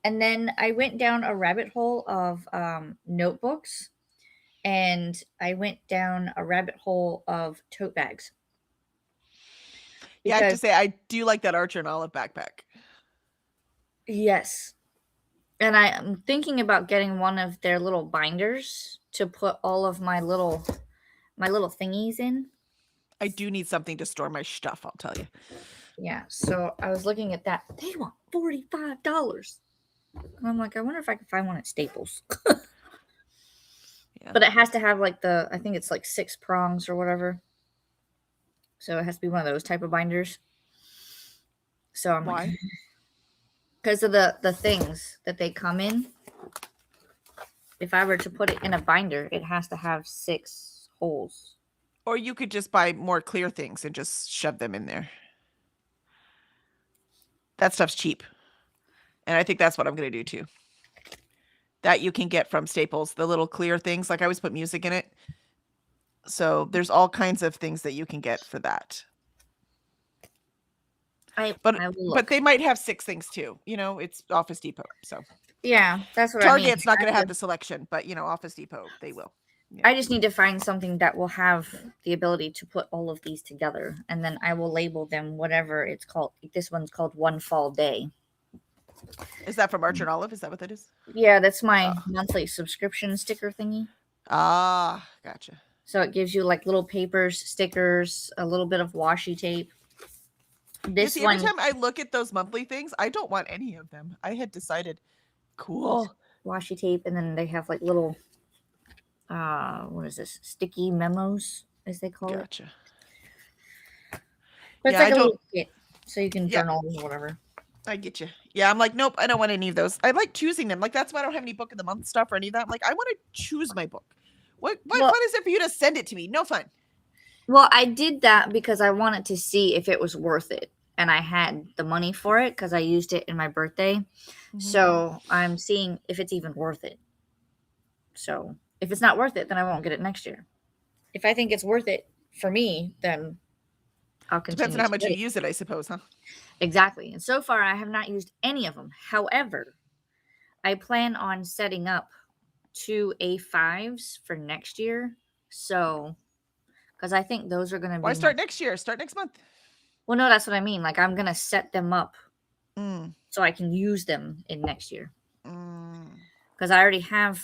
And then I went down a rabbit hole of notebooks, and I went down a rabbit hole of tote bags. Yeah, I have to Because say, I do like that Archer and Olive backpack. yes, and I am thinking about getting one of their little binders to put all of my little thingies in. I do need something to store my stuff, I'll tell you. Yeah, so I was looking at that. They want $45. And I'm like, I wonder if I can find one at Staples. Yeah. But it has to have like I think it's like 6 prongs or whatever. So it has to be one of those type of binders. So I'm like, Why? because of the things that they come in. If I were to put it in a binder, it has to have 6 holes. Or you could just buy more clear things and just shove them in there. That stuff's cheap. And I think that's what I'm going to do too. That you can get from Staples, the little clear things. Like I always put music in it. So there's all kinds of things that you can get for that. I will But look. they might have 6 things too. You know, it's Office Depot. So Yeah, that's what I mean. Target's not going to have the selection, but you know, Office Depot, they will. Yeah. I just need to find something that will have the ability to put all of these together, and then I will label them whatever it's called. This one's called One Fall Day. Is that from Archer and Olive? Is that what that is? Yeah, that's my monthly subscription sticker thingy. Ah, gotcha. So it gives you like little papers, stickers, a little bit of washi tape. This every time I look at those monthly things, I don't want any of them. I had decided, cool. Washi tape, and then they have like little, what is this? Sticky memos, as they call it. Gotcha. But it's like a little kit, so you can journal or whatever. I get you. Yeah, I'm like, nope, I don't want any of those. I like choosing them. Like that's why I don't have any book of the month stuff or any of that. I'm like, I want to choose my book. What is it for you to send it to me? No fun. Well, I did that because I wanted to see if it was worth it. And I had the money for it because I used it in my birthday. Mm-hmm. So I'm seeing if it's even worth it. So if it's not worth it, then I won't get it next year. If I think it's worth it for me, then I'll continue. Depends on how much you use it, I suppose, huh? Exactly. And so far, I have not used any of them. However, I plan on setting up 2 A5s for next year. So, because I think those are going to be. Why start next year? Start next month. Well, no, that's what I mean. Like, I'm going to set them up so I can use them in next year. Because I already have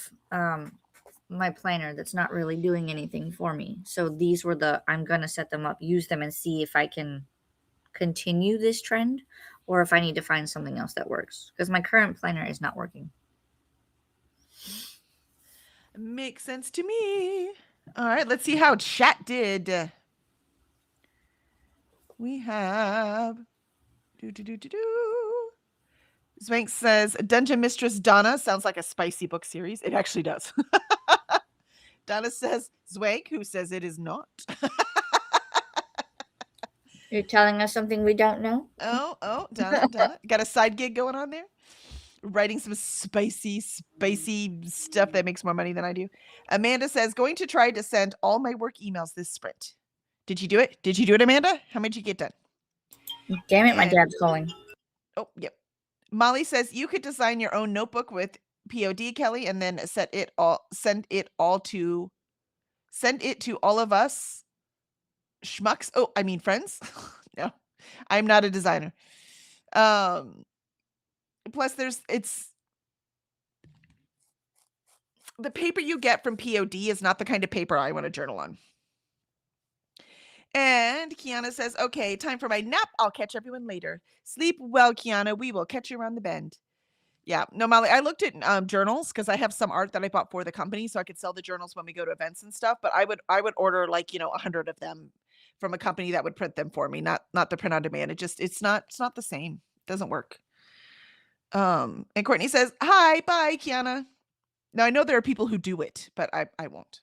my planner that's not really doing anything for me. So these were I'm going to set them up, use them, and see if I can continue this trend or if I need to find something else that works. Because my current planner is not working. Makes sense to me. All right, let's see how chat did. We have Zwank says Dungeon Mistress Donna sounds like a spicy book series. It actually does. Donna says Zwank, who says it is not. You're telling us something we don't know? Oh, Donna. Got a side gig going on there? Writing some spicy stuff that makes more money than I do. Amanda says, going to try to send all my work emails this sprint. Did you do it? Did you do it, Amanda? How many did you get done? Damn it, my dad's calling. Oh, yep. Molly says, you could design your own notebook with POD, Kelly, and then send it to all of us schmucks. Oh, I mean friends. No, I'm not a designer. Plus it's the paper you get from POD is not the kind of paper I want to journal on. And Kiana says, okay, time for my nap. I'll catch everyone later. Sleep well, Kiana. We will catch you around the bend. Yeah, no, Molly, I looked at journals because I have some art that I bought for the company so I could sell the journals when we go to events and stuff. But I would order like, 100 of them from a company that would print them for me, not the print on demand. It's not the same. It doesn't work. And Courtney says, hi, bye, Kiana. Now I know there are people who do it, but I won't.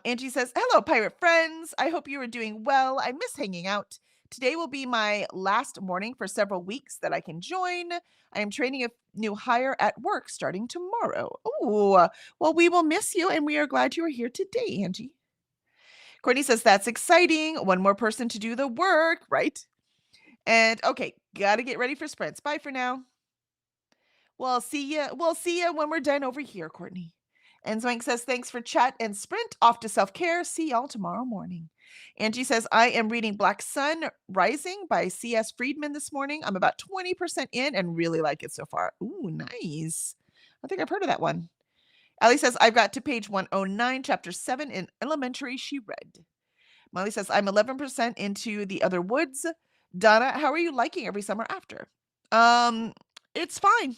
Angie says, hello, pirate friends. I hope you are doing well. I miss hanging out. Today will be my last morning for several weeks that I can join. I am training a new hire at work starting tomorrow. Oh, well, we will miss you, and we are glad you are here today, Angie. Courtney says, that's exciting. One more person to do the work, right? And okay, got to get ready for sprints. Bye for now. We'll see you. We'll see you when we're done over here, Courtney. And Zwank says, thanks for chat and sprint. Off to self-care. See y'all tomorrow morning. Angie says, I am reading Black Sun Rising by C.S. Friedman this morning. I'm about 20% in and really like it so far. Ooh, nice. I think I've heard of that one. Ellie says, I've got to page 109, chapter 7 in Elementary she read. Molly says, I'm 11% into The Other Woods. Donna, how are you liking Every Summer After? It's fine.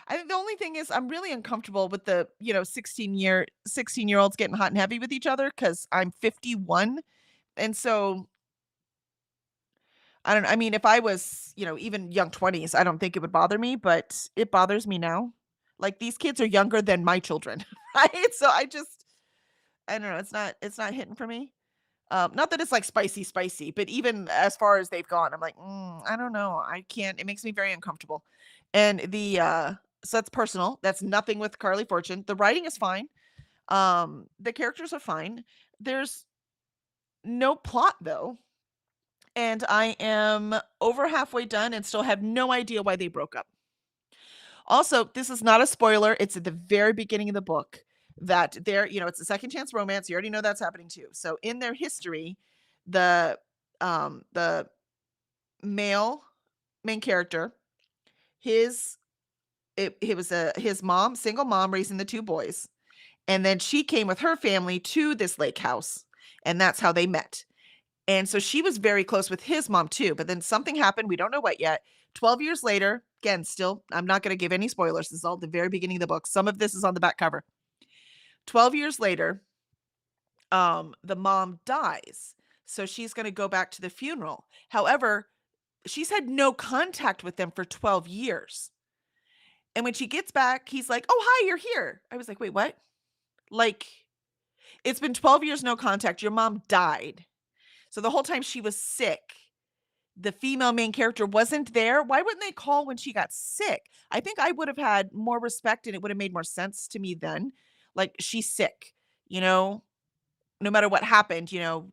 I think the only thing is I'm really uncomfortable with the, 16-year-olds getting hot and heavy with each other because I'm 51. And so I mean, if I was, even young 20s, I don't think it would bother me, but it bothers me now. Like these kids are younger than my children, right? So I don't know. It's not hitting for me. Not that it's like spicy, but even as far as they've gone, I'm like, I don't know. I can't. It makes me very uncomfortable. And so that's personal. That's nothing with Carly Fortune. The writing is fine. The characters are fine. There's no plot though. And I am over halfway done and still have no idea why they broke up. Also, this is not a spoiler. It's at the very beginning of the book that it's a second chance romance. You already know that's happening too. So in their history, the male main character, his mom, single mom raising the two boys. And then she came with her family to this lake house, and that's how they met. And so she was very close with his mom too, but then something happened. We don't know what yet. 12 years later, again, still, I'm not going to give any spoilers. This is all the very beginning of the book. Some of this is on the back cover. 12 years later, the mom dies. So she's going to go back to the funeral. However, she's had no contact with them for 12 years. And when she gets back, he's like, oh, hi, you're here. I was like, wait, what? Like, it's been 12 years, no contact. Your mom died. So the whole time she was sick, the female main character wasn't there. Why wouldn't they call when she got sick? I think I would have had more respect and it would have made more sense to me then. Like, she's sick, no matter what happened, do you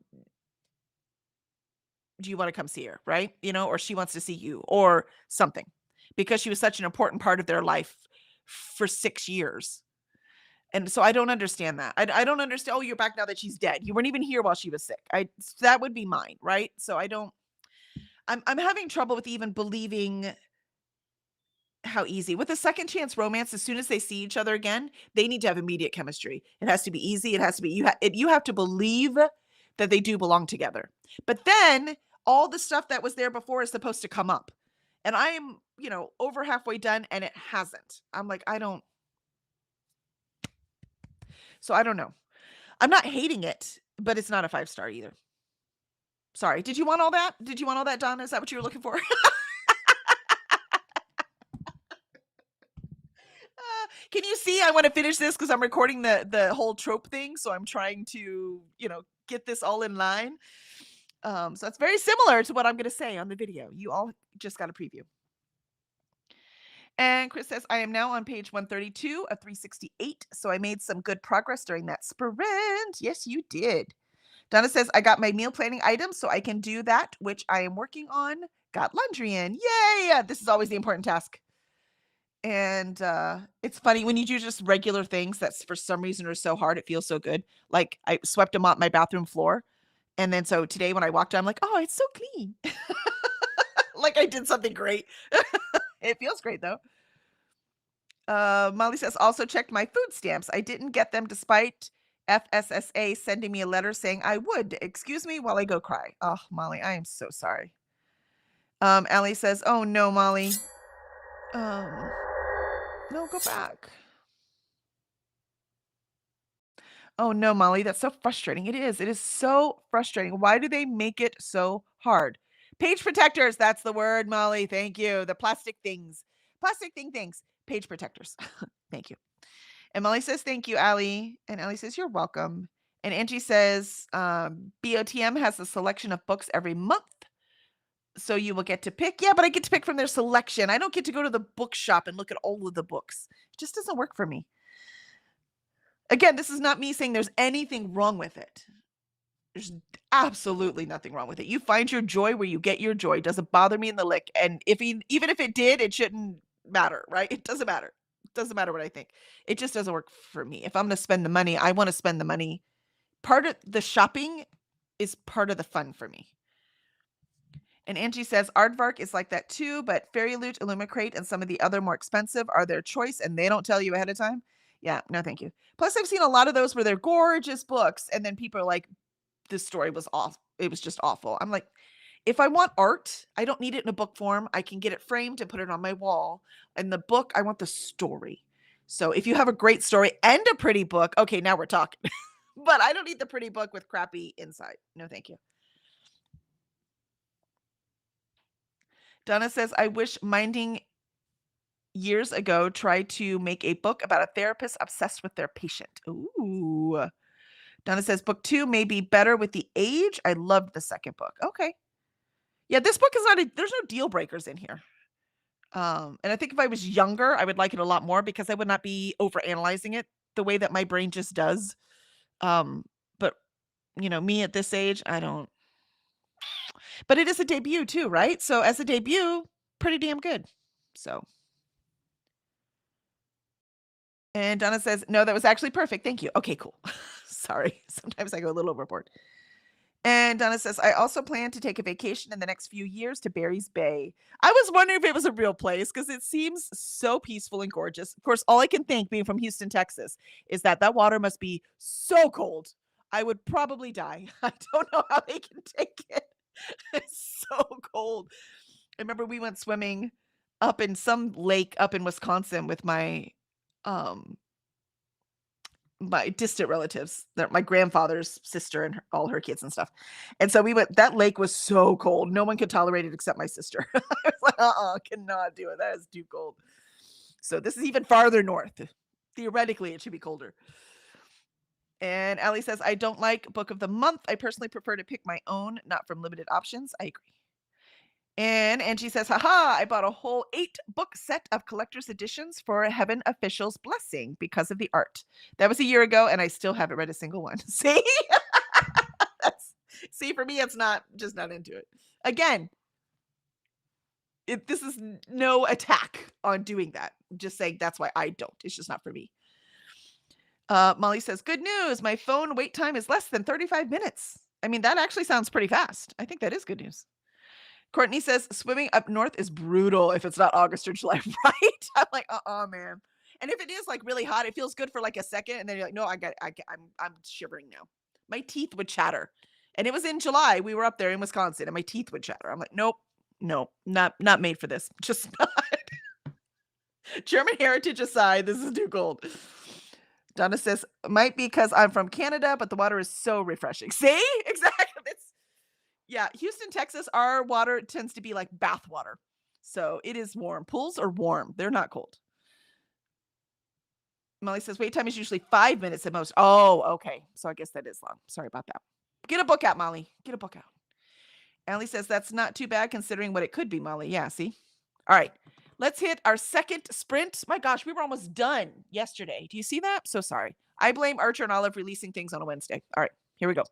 want to come see her? Right. Or she wants to see you or something because she was such an important part of their life for 6 years. And so I don't understand that. I don't understand. Oh, you're back now that she's dead. You weren't even here while she was sick. That would be mine, right? So I'm having trouble with even believing how easy. With a second chance romance, as soon as they see each other again, they need to have immediate chemistry. It has to be easy. It has to be you have to believe that they do belong together. But then all the stuff that was there before is supposed to come up. And I am, over halfway done and it hasn't. I'm like, So I don't know. I'm not hating it, but it's not a 5-star either. Sorry. Did you want all that? Donna? Is that what you were looking for? Can you see? I want to finish this because I'm recording the whole trope thing. So I'm trying to, get this all in line. So it's very similar to what I'm going to say on the video. You all just got a preview. And Chris says, I am now on page 132 of 368. So I made some good progress during that sprint. Yes, you did. Donna says, I got my meal planning items so I can do that, which I am working on. Got laundry in. Yay! This is always the important task. And it's funny when you do just regular things that for some reason are so hard, it feels so good. Like I swept and mopped my bathroom floor. And then so today when I walked out, I'm like, oh, it's so clean. Like I did something great. It feels great though. Molly says, also checked my food stamps. I didn't get them despite FSSA sending me a letter saying I would. Excuse me while I go cry. Oh, Molly, I am so sorry. Allie says, "Oh no, Molly. No, go back. Oh no, Molly, that's so frustrating. It is. It is so frustrating. Why do they make it so hard? Page protectors, that's the word, Molly. Thank you. The plastic things. Plastic things. Page protectors. Thank you. And Molly says, "Thank you, Allie." And Allie says, "You're welcome." And Angie says, BOTM has a selection of books every month. So you will get to pick. Yeah, but I get to pick from their selection. I don't get to go to the bookshop and look at all of the books. It just doesn't work for me. Again, this is not me saying there's anything wrong with it. There's absolutely nothing wrong with it. You find your joy where you get your joy. It doesn't bother me in the lick. And even if it did, it shouldn't matter, right? It doesn't matter. It doesn't matter what I think. It just doesn't work for me. If I'm going to spend the money, I want to spend the money. Part of the shopping is part of the fun for me. And Angie says Aardvark is like that too, but Fairy Loot, Illumicrate, and some of the other more expensive are their choice, and they don't tell you ahead of time. Yeah, no, thank you. Plus, I've seen a lot of those where they're gorgeous books, and then people are like, "This story was off. It was just awful." I'm like, if I want art, I don't need it in a book form. I can get it framed and put it on my wall. And the book, I want the story. So if you have a great story and a pretty book, okay, now we're talking. But I don't need the pretty book with crappy inside. No, thank you. Donna says, I wish Minding years ago tried to make a book about a therapist obsessed with their patient. Ooh. Donna says, book 2 may be better with the age. I loved the second book. Okay. Yeah, this book is there's no deal breakers in here. And I think if I was younger, I would like it a lot more because I would not be overanalyzing it the way that my brain just does. But me at this age, I don't. But it is a debut too, right? So as a debut, pretty damn good. So. And Donna says, no, that was actually perfect. Thank you. Okay, cool. Sorry. Sometimes I go a little overboard. And Donna says, I also plan to take a vacation in the next few years to Barry's Bay. I was wondering if it was a real place because it seems so peaceful and gorgeous. Of course, all I can think, being from Houston, Texas, is that water must be so cold. I would probably die. I don't know how they can take it. It's so cold. I remember we went swimming up in some lake up in Wisconsin with my distant relatives, my grandfather's sister and all her kids and stuff. And so we went, that lake was so cold. No one could tolerate it except my sister. I was like, cannot do it. That is too cold. So this is even farther north. Theoretically, it should be colder. And Allie says, I don't like book of the month. I personally prefer to pick my own, not from limited options. I agree. And Angie says, haha, I bought a whole 8-book set of collector's editions for Heaven Official's Blessing because of the art. That was a year ago, and I still haven't read a single one. See? See, for me, it's not into it. Again, this is no attack on doing that. I'm just saying that's why I don't. It's just not for me. Molly says, good news. My phone wait time is less than 35 minutes. I mean, that actually sounds pretty fast. I think that is good news. Courtney says swimming up north is brutal if it's not August or July, right? I'm like, man. And if it is like really hot, it feels good for like a second, and then you're like, no, I'm shivering now. My teeth would chatter. And it was in July. We were up there in Wisconsin, and my teeth would chatter. I'm like, nope, not made for this. Just not. German heritage aside, this is too cold. Donna says, might be because I'm from Canada, but the water is so refreshing. See? Exactly. Yeah, Houston, Texas, our water tends to be like bath water. So it is warm. Pools are warm. They're not cold. Molly says wait time is usually 5 minutes at most. Oh, okay. So I guess that is long. Sorry about that. Get a book out, Molly. Get a book out. Allie says that's not too bad considering what it could be, Molly. Yeah, see? All right. Let's hit our second sprint. My gosh, we were almost done yesterday. Do you see that? So sorry. I blame Archer and Olive releasing things on a Wednesday. All right, here we go.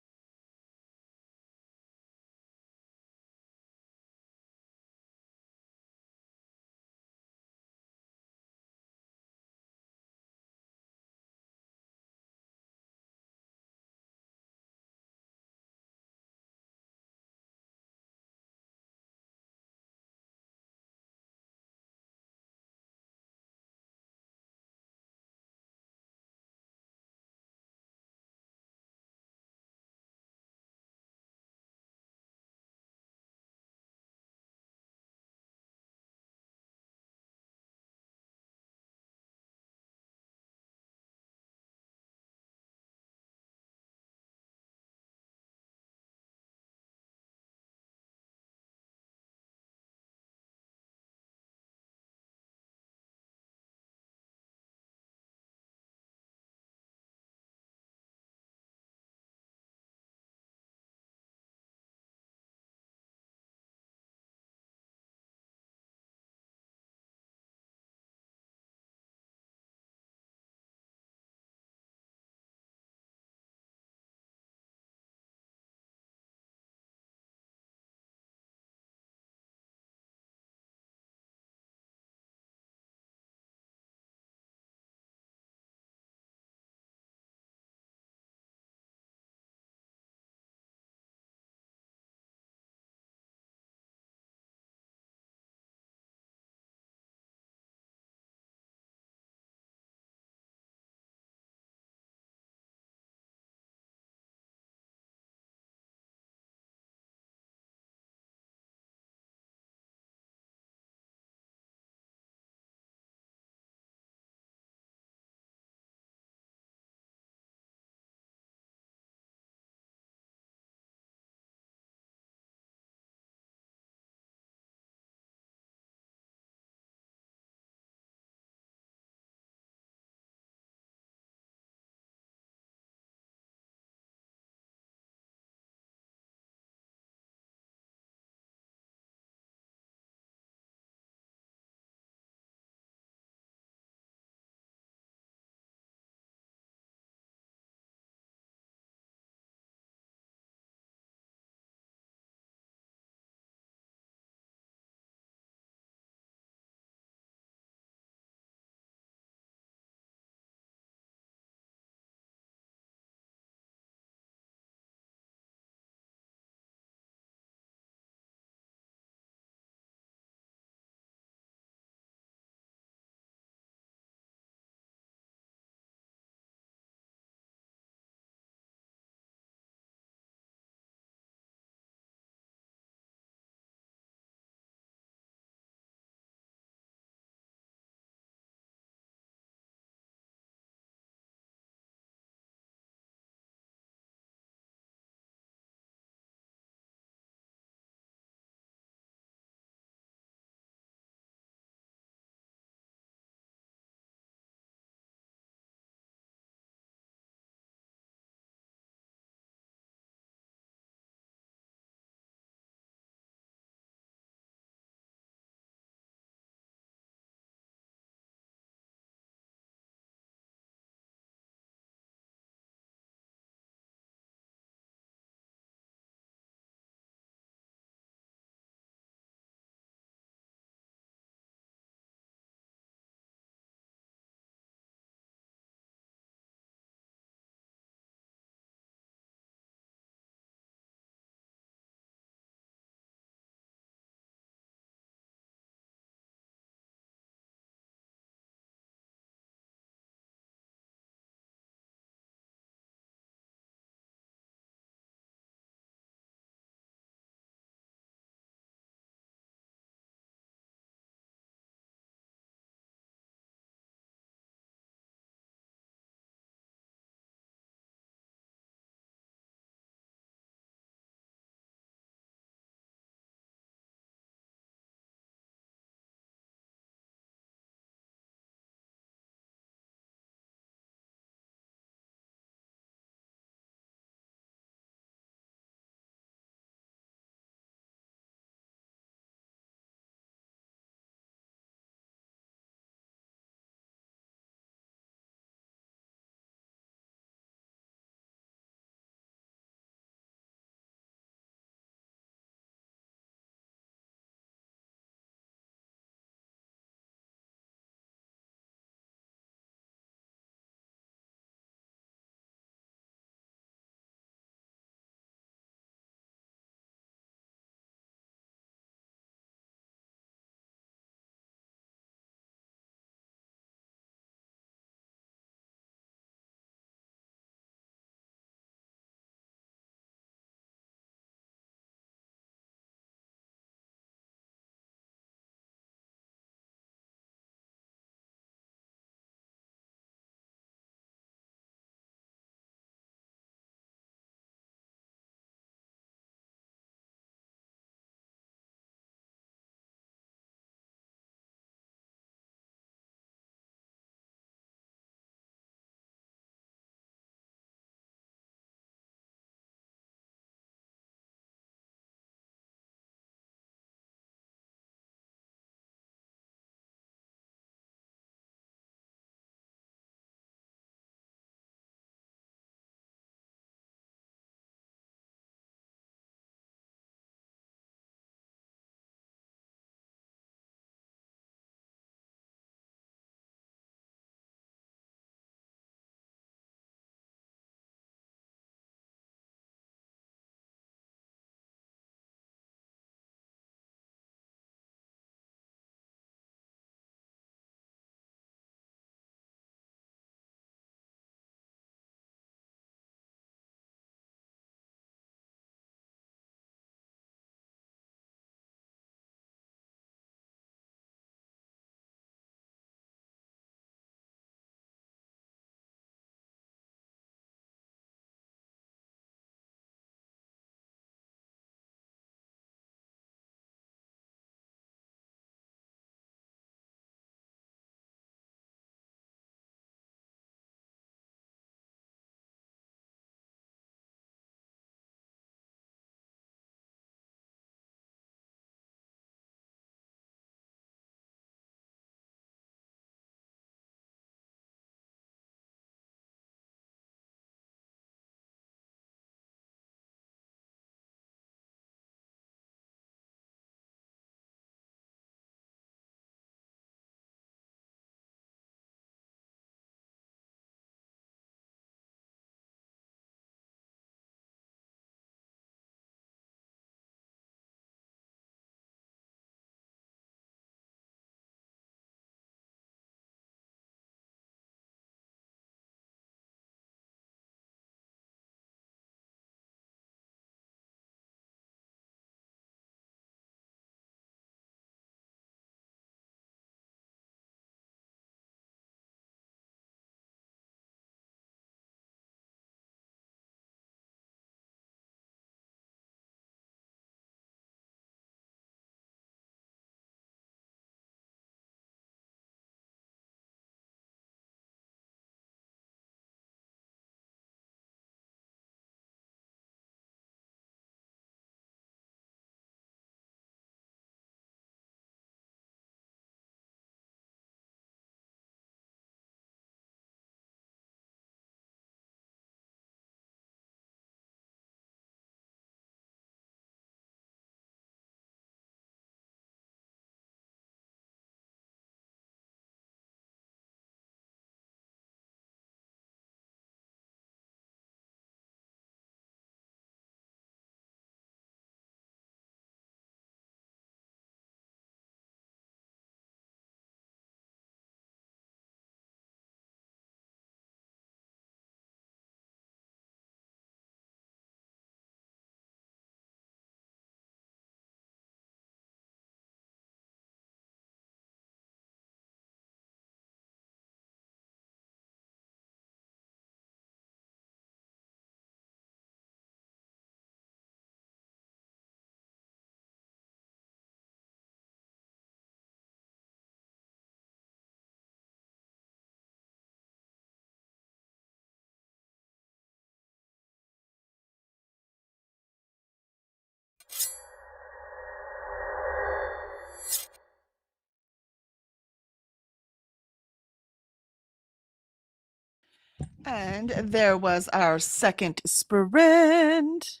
And there was our second sprint.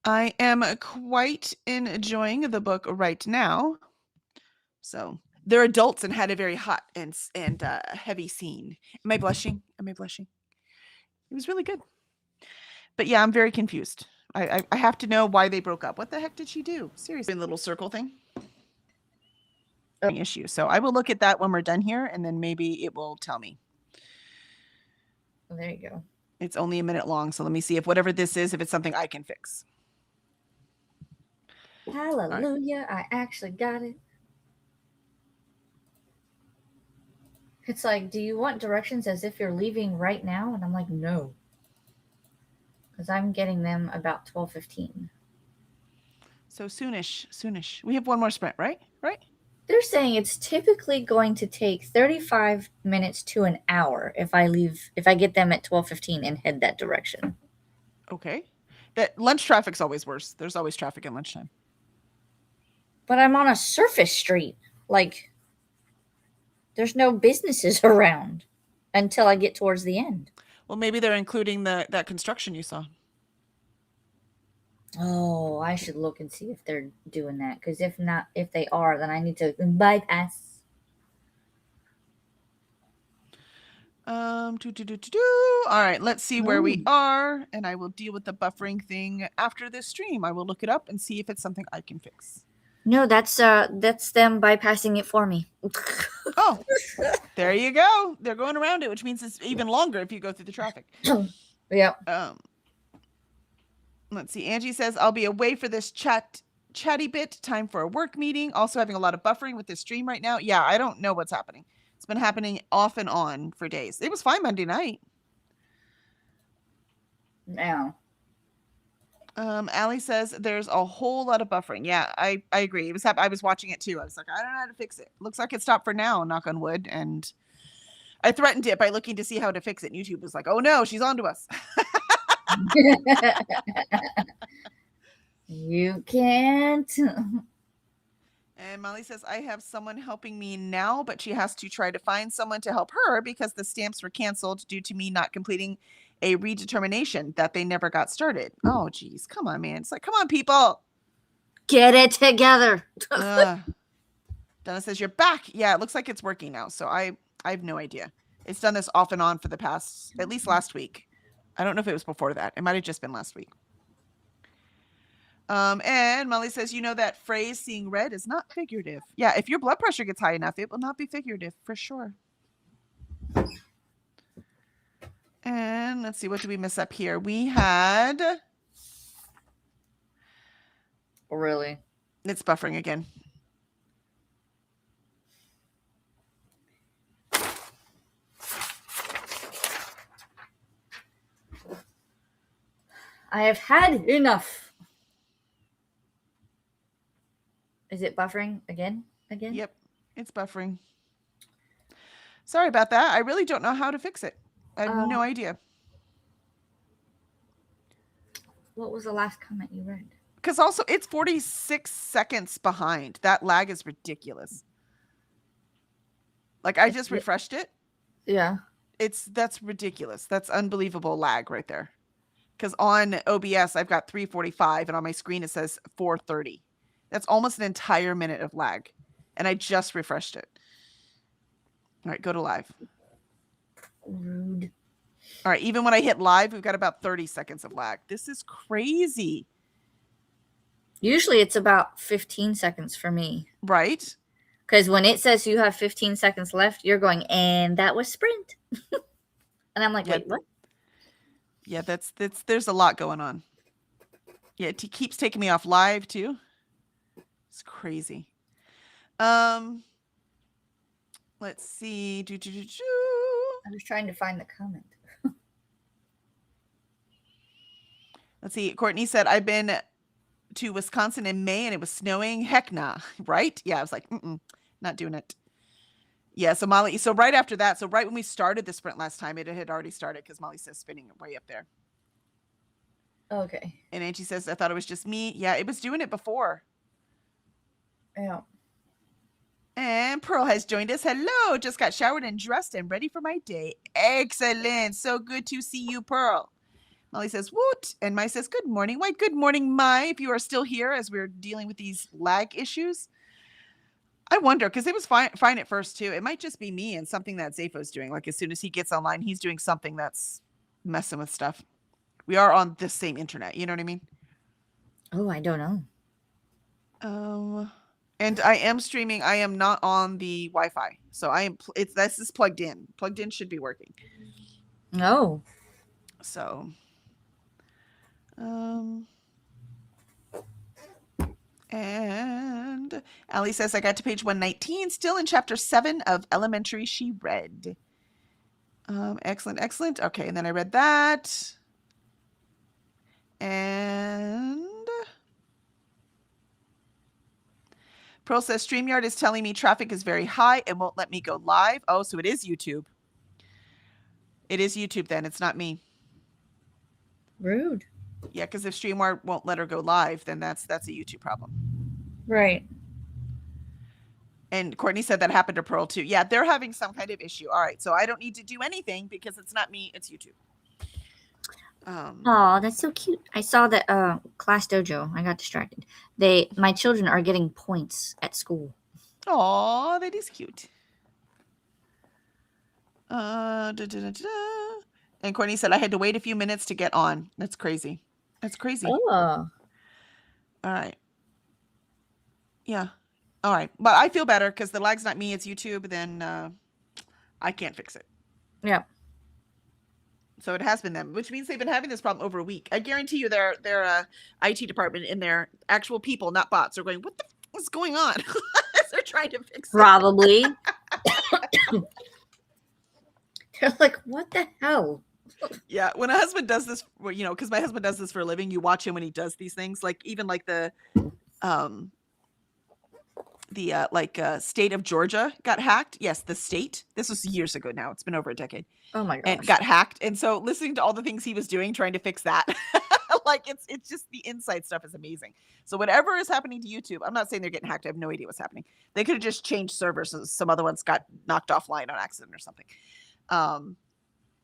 I am quite enjoying the book right now. So they're adults and had a very hot and heavy scene. Am I blushing? Am I blushing? It was really good. But yeah, I'm very confused. I have to know why they broke up. What the heck did she do? Seriously, little circle thing. Issue. So I will look at that when we're done here, and then maybe it will tell me. Well, there you go. It's only a minute long, so let me see if whatever this is, if it's something I can fix. Hallelujah! I actually got it. It's like, do you want directions as if you're leaving right now? And I'm like, no. Because I'm getting them about 12:15. So soonish. We have one more sprint, right? Right? They're saying it's typically going to take 35 minutes to an hour if I get them at 12:15 and head that direction. Okay. That lunch traffic's always worse. There's always traffic at lunchtime. But I'm on a surface street. Like, there's no businesses around until I get towards the end. Well, maybe they're including that construction you saw. Oh, I should look and see if they're doing that. Because if not, if they are, then I need to bypass. All right, let's see where we are, and I will deal with the buffering thing after this stream. I will look it up and see if it's something I can fix. No, that's them bypassing it for me. Oh, there you go. They're going around it, which means it's even longer if you go through the traffic. Yep. Let's see. Angie says, I'll be away for this chatty bit. Time for a work meeting. Also having a lot of buffering with this stream right now. Yeah, I don't know what's happening. It's been happening off and on for days. It was fine Monday night. Now. Allie says there's a whole lot of buffering. Yeah, I agree. It was I was watching it too. I was like, I don't know how to fix it. Looks like it stopped for now, knock on wood. And I threatened it by looking to see how to fix it. And YouTube was like, oh no, she's on to us. You can't. And Molly says, I have someone helping me now, but she has to try to find someone to help her because the stamps were canceled due to me not completing a redetermination that they never got started. Oh, geez. Come on, man. It's like, come on, people. Get it together. Donna says, you're back. Yeah, it looks like it's working now. So I have no idea. It's done this off and on for the past, at least last week. I don't know if it was before that. It might have just been last week. And Molly says, you know that phrase, seeing red is not figurative. Yeah, if your blood pressure gets high enough, it will not be figurative for sure. And let's see, what did we miss up here? We had... Really? It's buffering again. I have had enough. Is it buffering again? Yep, it's buffering. Sorry about that. I really don't know how to fix it. I have no idea. What was the last comment you read? Because also, it's 46 seconds behind. That lag is ridiculous. Like, I just refreshed it. Yeah. That's ridiculous. That's unbelievable lag right there. Because on OBS, I've got 3:45, and on my screen, it says 4:30. That's almost an entire minute of lag. And I just refreshed it. All right, go to live. Rude. All right, even when I hit live, we've got about 30 seconds of lag. This is crazy. Usually it's about 15 seconds for me. Right? Because when it says you have 15 seconds left, you're going, and that was sprint. And I'm like, wait, what? Yeah, there's a lot going on. Yeah, it keeps taking me off live too. It's crazy. Let's see. I was trying to find the comment. Let's see. Courtney said, I've been to Wisconsin in May and it was snowing. Heck nah. Right? Yeah, I was like, not doing it. Yeah, so Molly, so right after that, so right when we started the sprint last time, it had already started because Molly says spinning way up there. Okay. And Angie says, I thought it was just me. Yeah, it was doing it before. Yeah. And Pearl has joined us. Hello. Just got showered and dressed and ready for my day. Excellent. So good to see you, Pearl. Molly says, woot. And Mai says, good morning. Why, good morning, Mai, if you are still here as we're dealing with these lag issues. I wonder, because it was fine at first, too. It might just be me and something that Zapho's doing. Like, as soon as he gets online, he's doing something that's messing with stuff. We are on the same internet. You know what I mean? Oh, I don't know. And I am streaming. I am not on the Wi-Fi. So I am, this is plugged in. Plugged in should be working. No. So, and Allie says, I got to page 119, still in chapter 7 of Elementary she read. Excellent, excellent. Okay, and then I read that. And Pearl says, StreamYard is telling me traffic is very high and won't let me go live. Oh, so it is YouTube. It is YouTube then. It's not me. Rude. Yeah, because if StreamYard won't let her go live, then that's a YouTube problem. Right. And Courtney said that happened to Pearl too. Yeah, they're having some kind of issue. All right, so I don't need to do anything because it's not me, it's YouTube. Oh, that's so cute. I saw that Class Dojo. I got distracted. My children are getting points at school. Oh, that is cute. And Courtney said I had to wait a few minutes to get on. That's crazy. That's crazy. Oh. All right. Yeah. All right. But I feel better because the lag's not me, it's YouTube. Then I can't fix it. Yeah. So it has been them, which means they've been having this problem over a week. I guarantee you their IT department and their actual people, not bots, are going, what the f- is going on? They're trying to fix it. Probably. They're like, what the hell? Yeah, when a husband does this, you know, because my husband does this for a living, you watch him when he does these things, like even like the state of Georgia got hacked. Yes, the state. This was years ago now. It's been over a decade. Oh my gosh. And got hacked. And so listening to all the things he was doing, trying to fix that, like it's just the inside stuff is amazing. So whatever is happening to YouTube, I'm not saying they're getting hacked. I have no idea what's happening. They could have just changed servers. So some other ones got knocked offline on accident or something.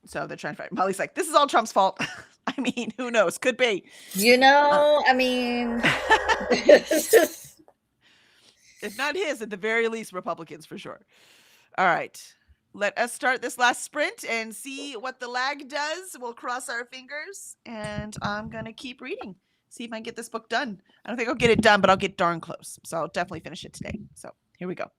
So they're trying to find. Molly's like, this is all Trump's fault. I mean, who knows? Could be. You know, I mean, if not his, at the very least, Republicans for sure. All right. Let us start this last sprint and see what the lag does. We'll cross our fingers, and I'm going to keep reading. See if I can get this book done. I don't think I'll get it done, but I'll get darn close. So I'll definitely finish it today. So here we go.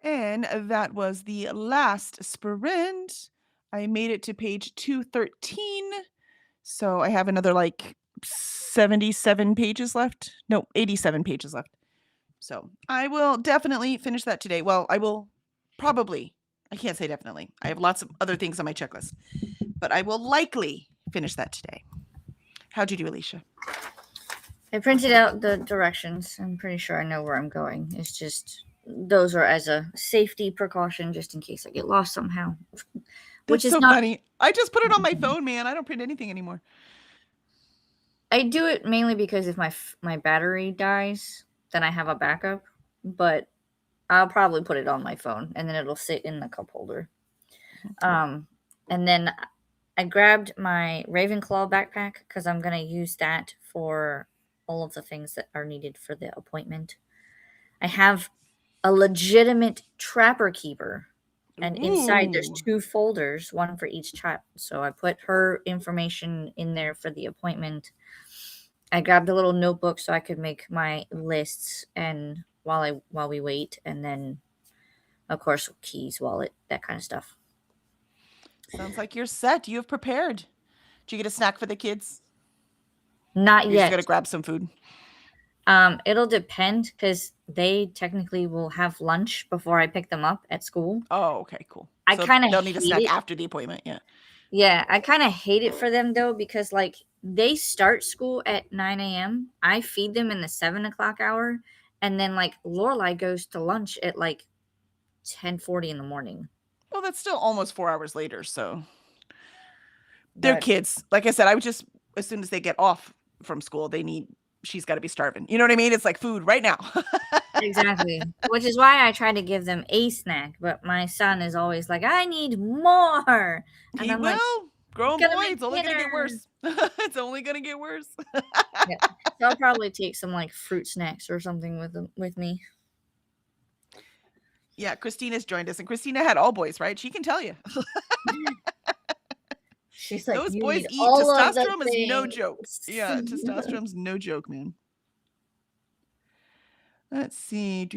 And that was the last sprint. I made it to page 213. So I have another like 77 pages left. No, 87 pages left. So I will definitely finish that today. Well, I will probably, I can't say definitely. I have lots of other things on my checklist, but I will likely finish that today. How'd you do, Alicia? I printed out the directions. I'm pretty sure I know where I'm going. It's just those are as a safety precaution just in case I get lost somehow. Which That's is so not funny. I just put it on my phone, man. I don't print anything anymore. I do it mainly because if my battery dies, then I have a backup, but I'll probably put it on my phone and then it'll sit in the cup holder. And then I grabbed my Ravenclaw backpack because I'm going to use that for all of the things that are needed for the appointment. I have a legitimate trapper keeper, and inside there's Ooh. 2 folders, one for each child. So I put her information in there for the appointment. I grabbed a little notebook so I could make my lists and while we wait, and then of course keys, wallet, that kind of stuff. Sounds like you're set. You have prepared. Did you get a snack for the kids? Not You're just yet. gonna grab some food. It'll depend because they technically will have lunch before I pick them up at school. Oh, okay, cool. I kinda they'll need a hate snack it. after the appointment. Yeah. Yeah, I kind of hate it for them though because like they start school at 9 a.m. I feed them in the 7 o'clock hour, and then like Lorelai goes to lunch at like 10:40 in the morning. Well, that's still almost 4 hours later. So they're But kids. Like I said, I would just as soon as they get off from school, she's got to be starving. You know what I mean? It's like food right now. exactly, which is why I try to give them a snack. But my son is always like, "I need more," and He I'm will. like, Grown "Gonna boy, make it's only gonna get dinner." worse. It's only gonna get worse. Yeah. So I'll probably take some like fruit snacks or something with me. Yeah, Christina's joined us, and Christina had all boys, right? She can tell you. She's like, Those "You boys need eat. all of the Testosterone is no joke. things." Yeah, testosterone's no joke, man. Let's see.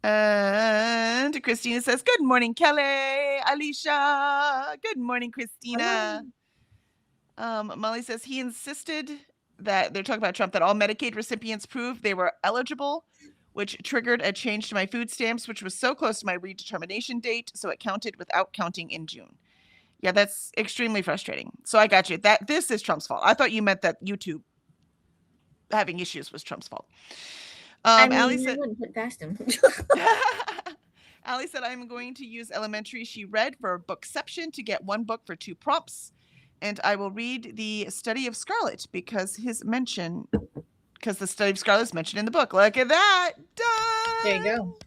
And Christina says, "Good morning, Kelly, Alicia. Good morning, Christina." Molly says he insisted that they're talking about Trump that all Medicaid recipients proved they were eligible, which triggered a change to my food stamps, which was so close to my redetermination date, so it counted without counting in June. Yeah, that's extremely frustrating. So I got you. This is Trump's fault. I thought you meant that YouTube having issues was Trump's fault. I mean, Allie I said, wouldn't put past him. Allie said, I'm going to use Elementary She Read for Bookception to get 1 book for 2 prompts. And I will read the Study of Scarlet because the Study of Scarlet is mentioned in the book. Look at that. Done. There you go.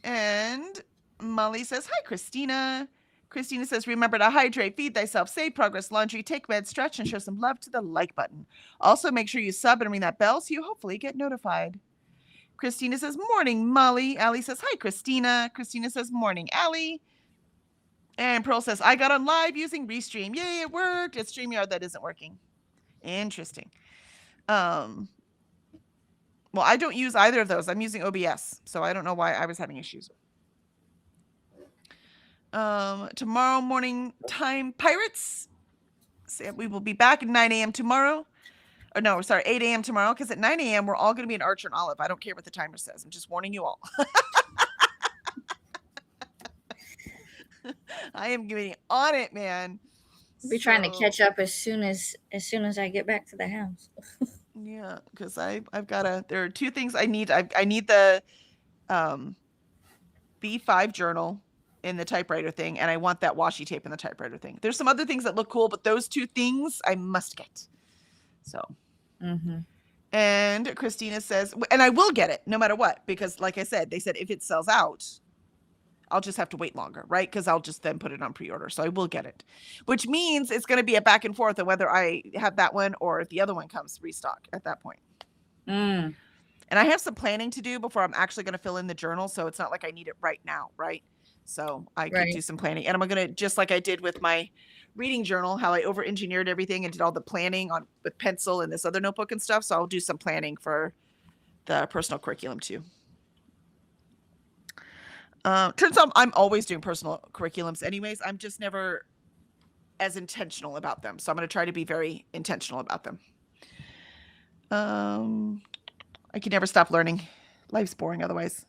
And Molly says, hi, Christina. Christina says, remember to hydrate, feed thyself, save progress, laundry, take meds, stretch, and show some love to the like button. Also, make sure you sub and ring that bell so you hopefully get notified. Christina says, morning, Molly. Allie says, hi, Christina. Christina says, morning, Allie. And Pearl says, I got on live using Restream. Yay, it worked. It's StreamYard that isn't working. Interesting. Well, I don't use either of those. I'm using OBS, so I don't know why I was having issues. Tomorrow morning time, Pirates. So we will be back at 9 a.m. tomorrow. Or no, sorry, 8 a.m. tomorrow, because at 9 a.m. we're all going to be in Archer and Olive. I don't care what the timer says. I'm just warning you all. I am getting on it, man. I'll be trying to catch up as soon as I get back to the house. Yeah, because I've got there are 2 things I need. I need the B5 journal in the typewriter thing, and I want that washi tape in the typewriter thing. There's some other things that look cool, but those 2 things I must get. So, And Christina says, and I will get it no matter what, because like I said, they said if it sells out, I'll just have to wait longer, right? Because I'll just then put it on pre-order. So I will get it, which means it's going to be a back and forth of whether I have that one or if the other one comes restock at that point. And I have some planning to do before I'm actually going to fill in the journal. So it's not like I need it right now, right? So I could Right. do some planning. And I'm going to, just like I did with my reading journal, how I over engineered everything and did all the planning on with pencil and this other notebook and stuff. So I'll do some planning for the personal curriculum too. Turns out I'm always doing personal curriculums anyways. I'm just never as intentional about them. So I'm going to try to be very intentional about them. I can never stop learning. Life's boring otherwise.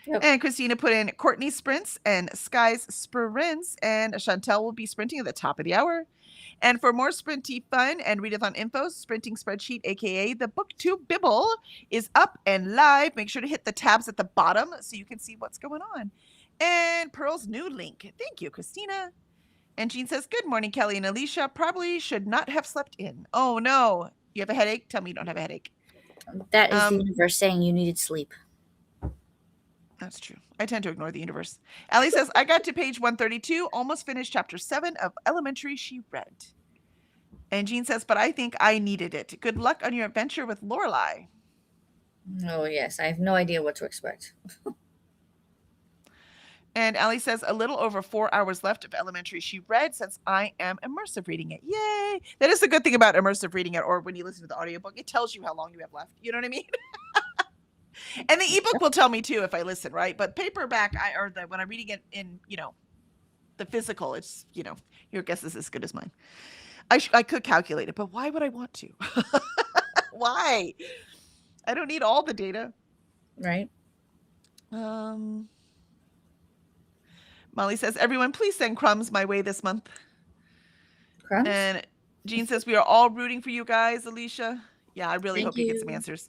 Yep. And Christina put in Courtney sprints and Sky's sprints, and Chantel will be sprinting at the top of the hour. And for more sprinty fun and readathon info, Sprinting Spreadsheet, aka the BookTube Bibble, is up and live. Make sure to hit the tabs at the bottom so you can see what's going on. And Pearl's new link. Thank you, Christina. And Jean says, good morning, Kelly and Alicia. Probably should not have slept in. Oh, no. You have a headache? Tell me you don't have a headache. That is the universe saying you needed sleep. That's true. I tend to ignore the universe. Allie says, I got to page 132, almost finished chapter 7 of Elementary she read. And Jean says, but I think I needed it. Good luck on your adventure with Lorelai. Oh, yes. I have no idea what to expect. And Allie says, a little over 4 hours left of Elementary she read since I am immersive reading it. Yay! That is the good thing about immersive reading it, or when you listen to the audiobook, it tells you how long you have left. You know what I mean? And the ebook will tell me too if I listen, right? But paperback, when I'm reading it in, the physical, it's, your guess is as good as mine. I could calculate it, but why would I want to? Why? I don't need all the data. Right. Molly says, everyone, please send crumbs my way this month. Crumbs? And Jean says, we are all rooting for you guys, Alicia. Yeah, I really hope you get some answers.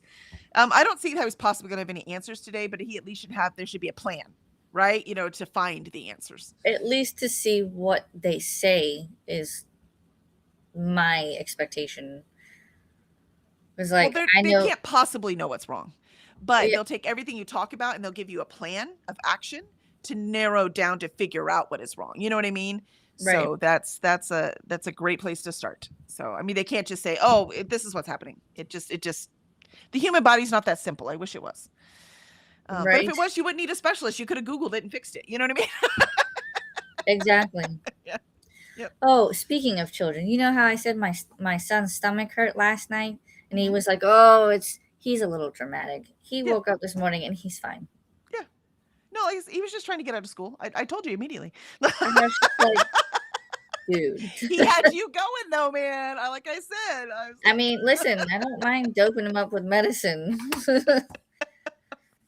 I don't see how he's possibly going to have any answers today, but he at least there should be a plan, right? To find the answers. At least to see what they say is my expectation. It's like, well, they can't possibly know what's wrong, but they'll take everything you talk about and they'll give you a plan of action to narrow down to figure out what is wrong. You know what I mean? Right. So that's a great place to start. So, I mean, they can't just say, oh, this is what's happening. It just, the human body's not that simple. I wish it was. Right. But if it was, you wouldn't need a specialist. You could have Googled it and fixed it. You know what I mean? Exactly. Yeah. Yep. Oh, speaking of children, you know how I said my son's stomach hurt last night? And he was like, oh, he's a little dramatic. He woke up this morning and he's fine. Yeah. No, he was just trying to get out of school. I told you immediately. Dude. He had you going though, man. Like I said. I mean, listen, I don't mind doping him up with medicine. It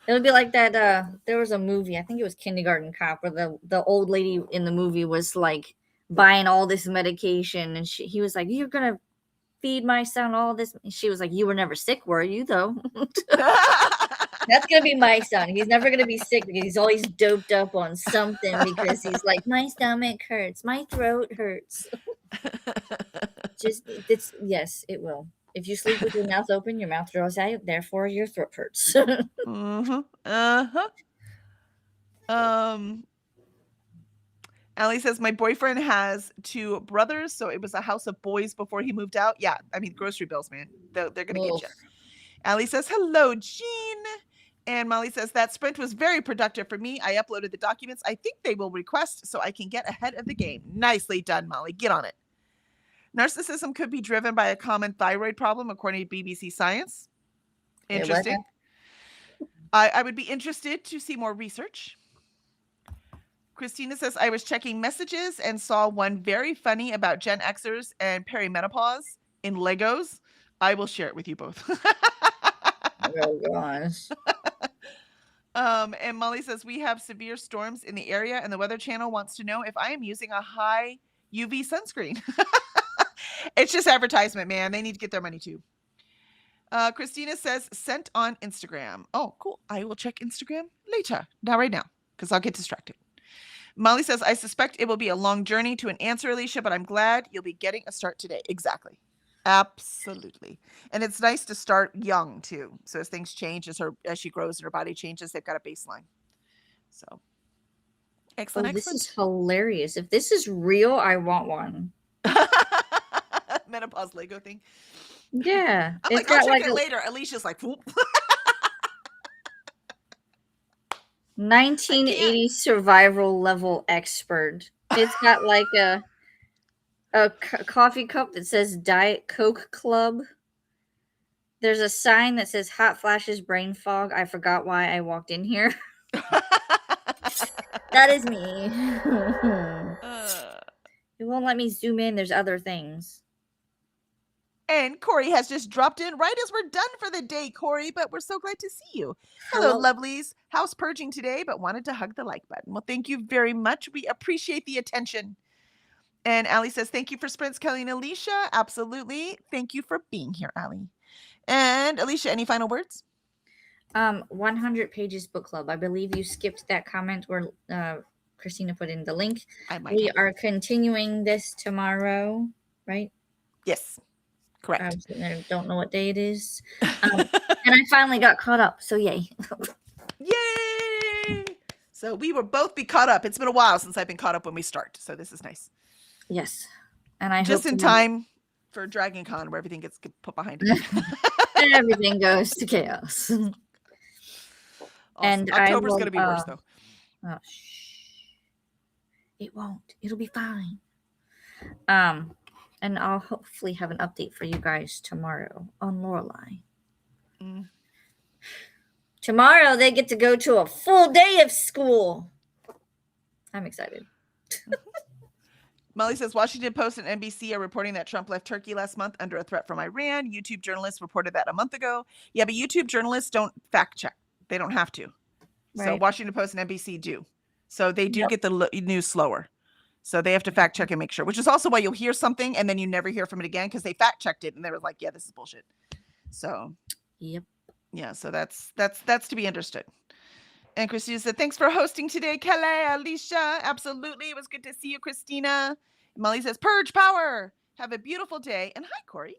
would be like that. There was a movie, I think it was Kindergarten Cop, where the old lady in the movie was like buying all this medication, and he was like, "You're gonna feed my son all this." And she was like, "You were never sick, were you, though?" That's gonna be my son. He's never gonna be sick because he's always doped up on something because he's like, my stomach hurts, my throat hurts. Yes, it will. If you sleep with your mouth open, your mouth draws out, therefore your throat hurts. Allie says, my boyfriend has 2 brothers, so it was a house of boys before he moved out. Yeah, I mean, grocery bills, man. They're going to get you. Allie says, hello, Jean. And Molly says, that sprint was very productive for me. I uploaded the documents I think they will request so I can get ahead of the game. Nicely done, Molly. Get on it. Narcissism could be driven by a common thyroid problem, according to BBC Science. Interesting. I would be interested to see more research. Christina says, I was checking messages and saw one very funny about Gen Xers and perimenopause in Legos. I will share it with you both. Oh, gosh. And Molly says, we have severe storms in the area, and the Weather Channel wants to know if I am using a high UV sunscreen. It's just advertisement, man. They need to get their money too. Christina says, sent on Instagram. Oh, cool. I will check Instagram later. Not right now, because I'll get distracted. Molly says, I suspect it will be a long journey to an answer, Alicia, but I'm glad you'll be getting a start today. Exactly. Absolutely. And it's nice to start young too. So as things change, as she grows and her body changes, they've got a baseline. So excellent. This is hilarious. If this is real, I want one. Menopause Lego thing. Yeah. I'll check it later. Alicia's like, whoop. 1980 survival level expert. It's got like a coffee cup that says Diet Coke Club. There's a sign that says hot flashes, brain fog. I forgot why I walked in here. That is me. It won't let me zoom in. There's other things. And Corey has just dropped in right as we're done for the day, Corey, but we're so glad to see you. Hello, lovelies. House purging today, but wanted to hug the like button. Well, thank you very much. We appreciate the attention. And Allie says, thank you for sprints, Kelly and Alicia. Absolutely. Thank you for being here, Allie. And Alicia, any final words? 100 Pages Book Club. I believe you skipped that comment where Christina put in the link. We are continuing this tomorrow, right? Yes, correct. I don't know what day it is. And I finally got caught up, so yay. Yay! So we will both be caught up. It's been a while since I've been caught up when we start, so this is nice. Yes. And I just in time for Dragon Con where everything gets put behind it. And everything goes to chaos. Awesome. And October's going to be worse, though. Oh, it won't. It'll be fine. And I'll hopefully have an update for you guys tomorrow on Lorelai. Tomorrow they get to go to a full day of school. I'm excited. Molly says, Washington Post and NBC are reporting that Trump left Turkey last month under a threat from Iran. YouTube journalists reported that a month ago. Yeah, but YouTube journalists don't fact check. They don't have to. Right. So Washington Post and NBC do. So they do get the news slower. So they have to fact check and make sure, which is also why you'll hear something and then you never hear from it again because they fact checked it and they were like, yeah, this is bullshit. So, yeah, so that's to be understood. And Christina said, thanks for hosting today, Kelly, Alicia. Absolutely. It was good to see you, Christina. Molly says, purge power. Have a beautiful day. And hi, Corey.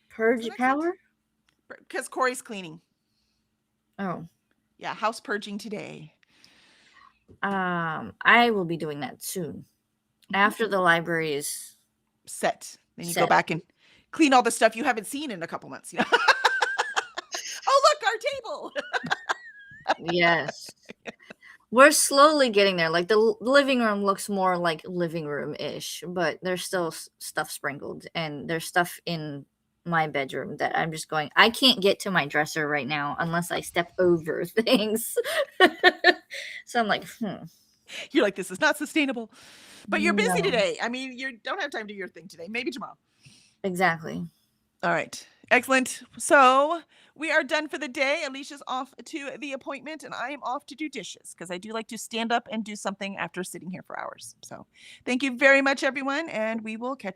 Purge power? Because Corey's cleaning. Oh. Yeah, house purging today. I will be doing that soon. After the library is set. Then you go back and clean all the stuff you haven't seen in a couple months. You know? Oh, look, our table. Yes. We're slowly getting there. Like the living room looks more like living room-ish, but there's still stuff sprinkled and there's stuff in my bedroom that I'm just going, I can't get to my dresser right now unless I step over things. So I'm like, You're like, this is not sustainable. But you're busy today. I mean, you don't have time to do your thing today. Maybe tomorrow. Exactly. All right. Excellent. So we are done for the day. Alicia's off to the appointment and I am off to do dishes because I do like to stand up and do something after sitting here for hours. So thank you very much, everyone. And we will catch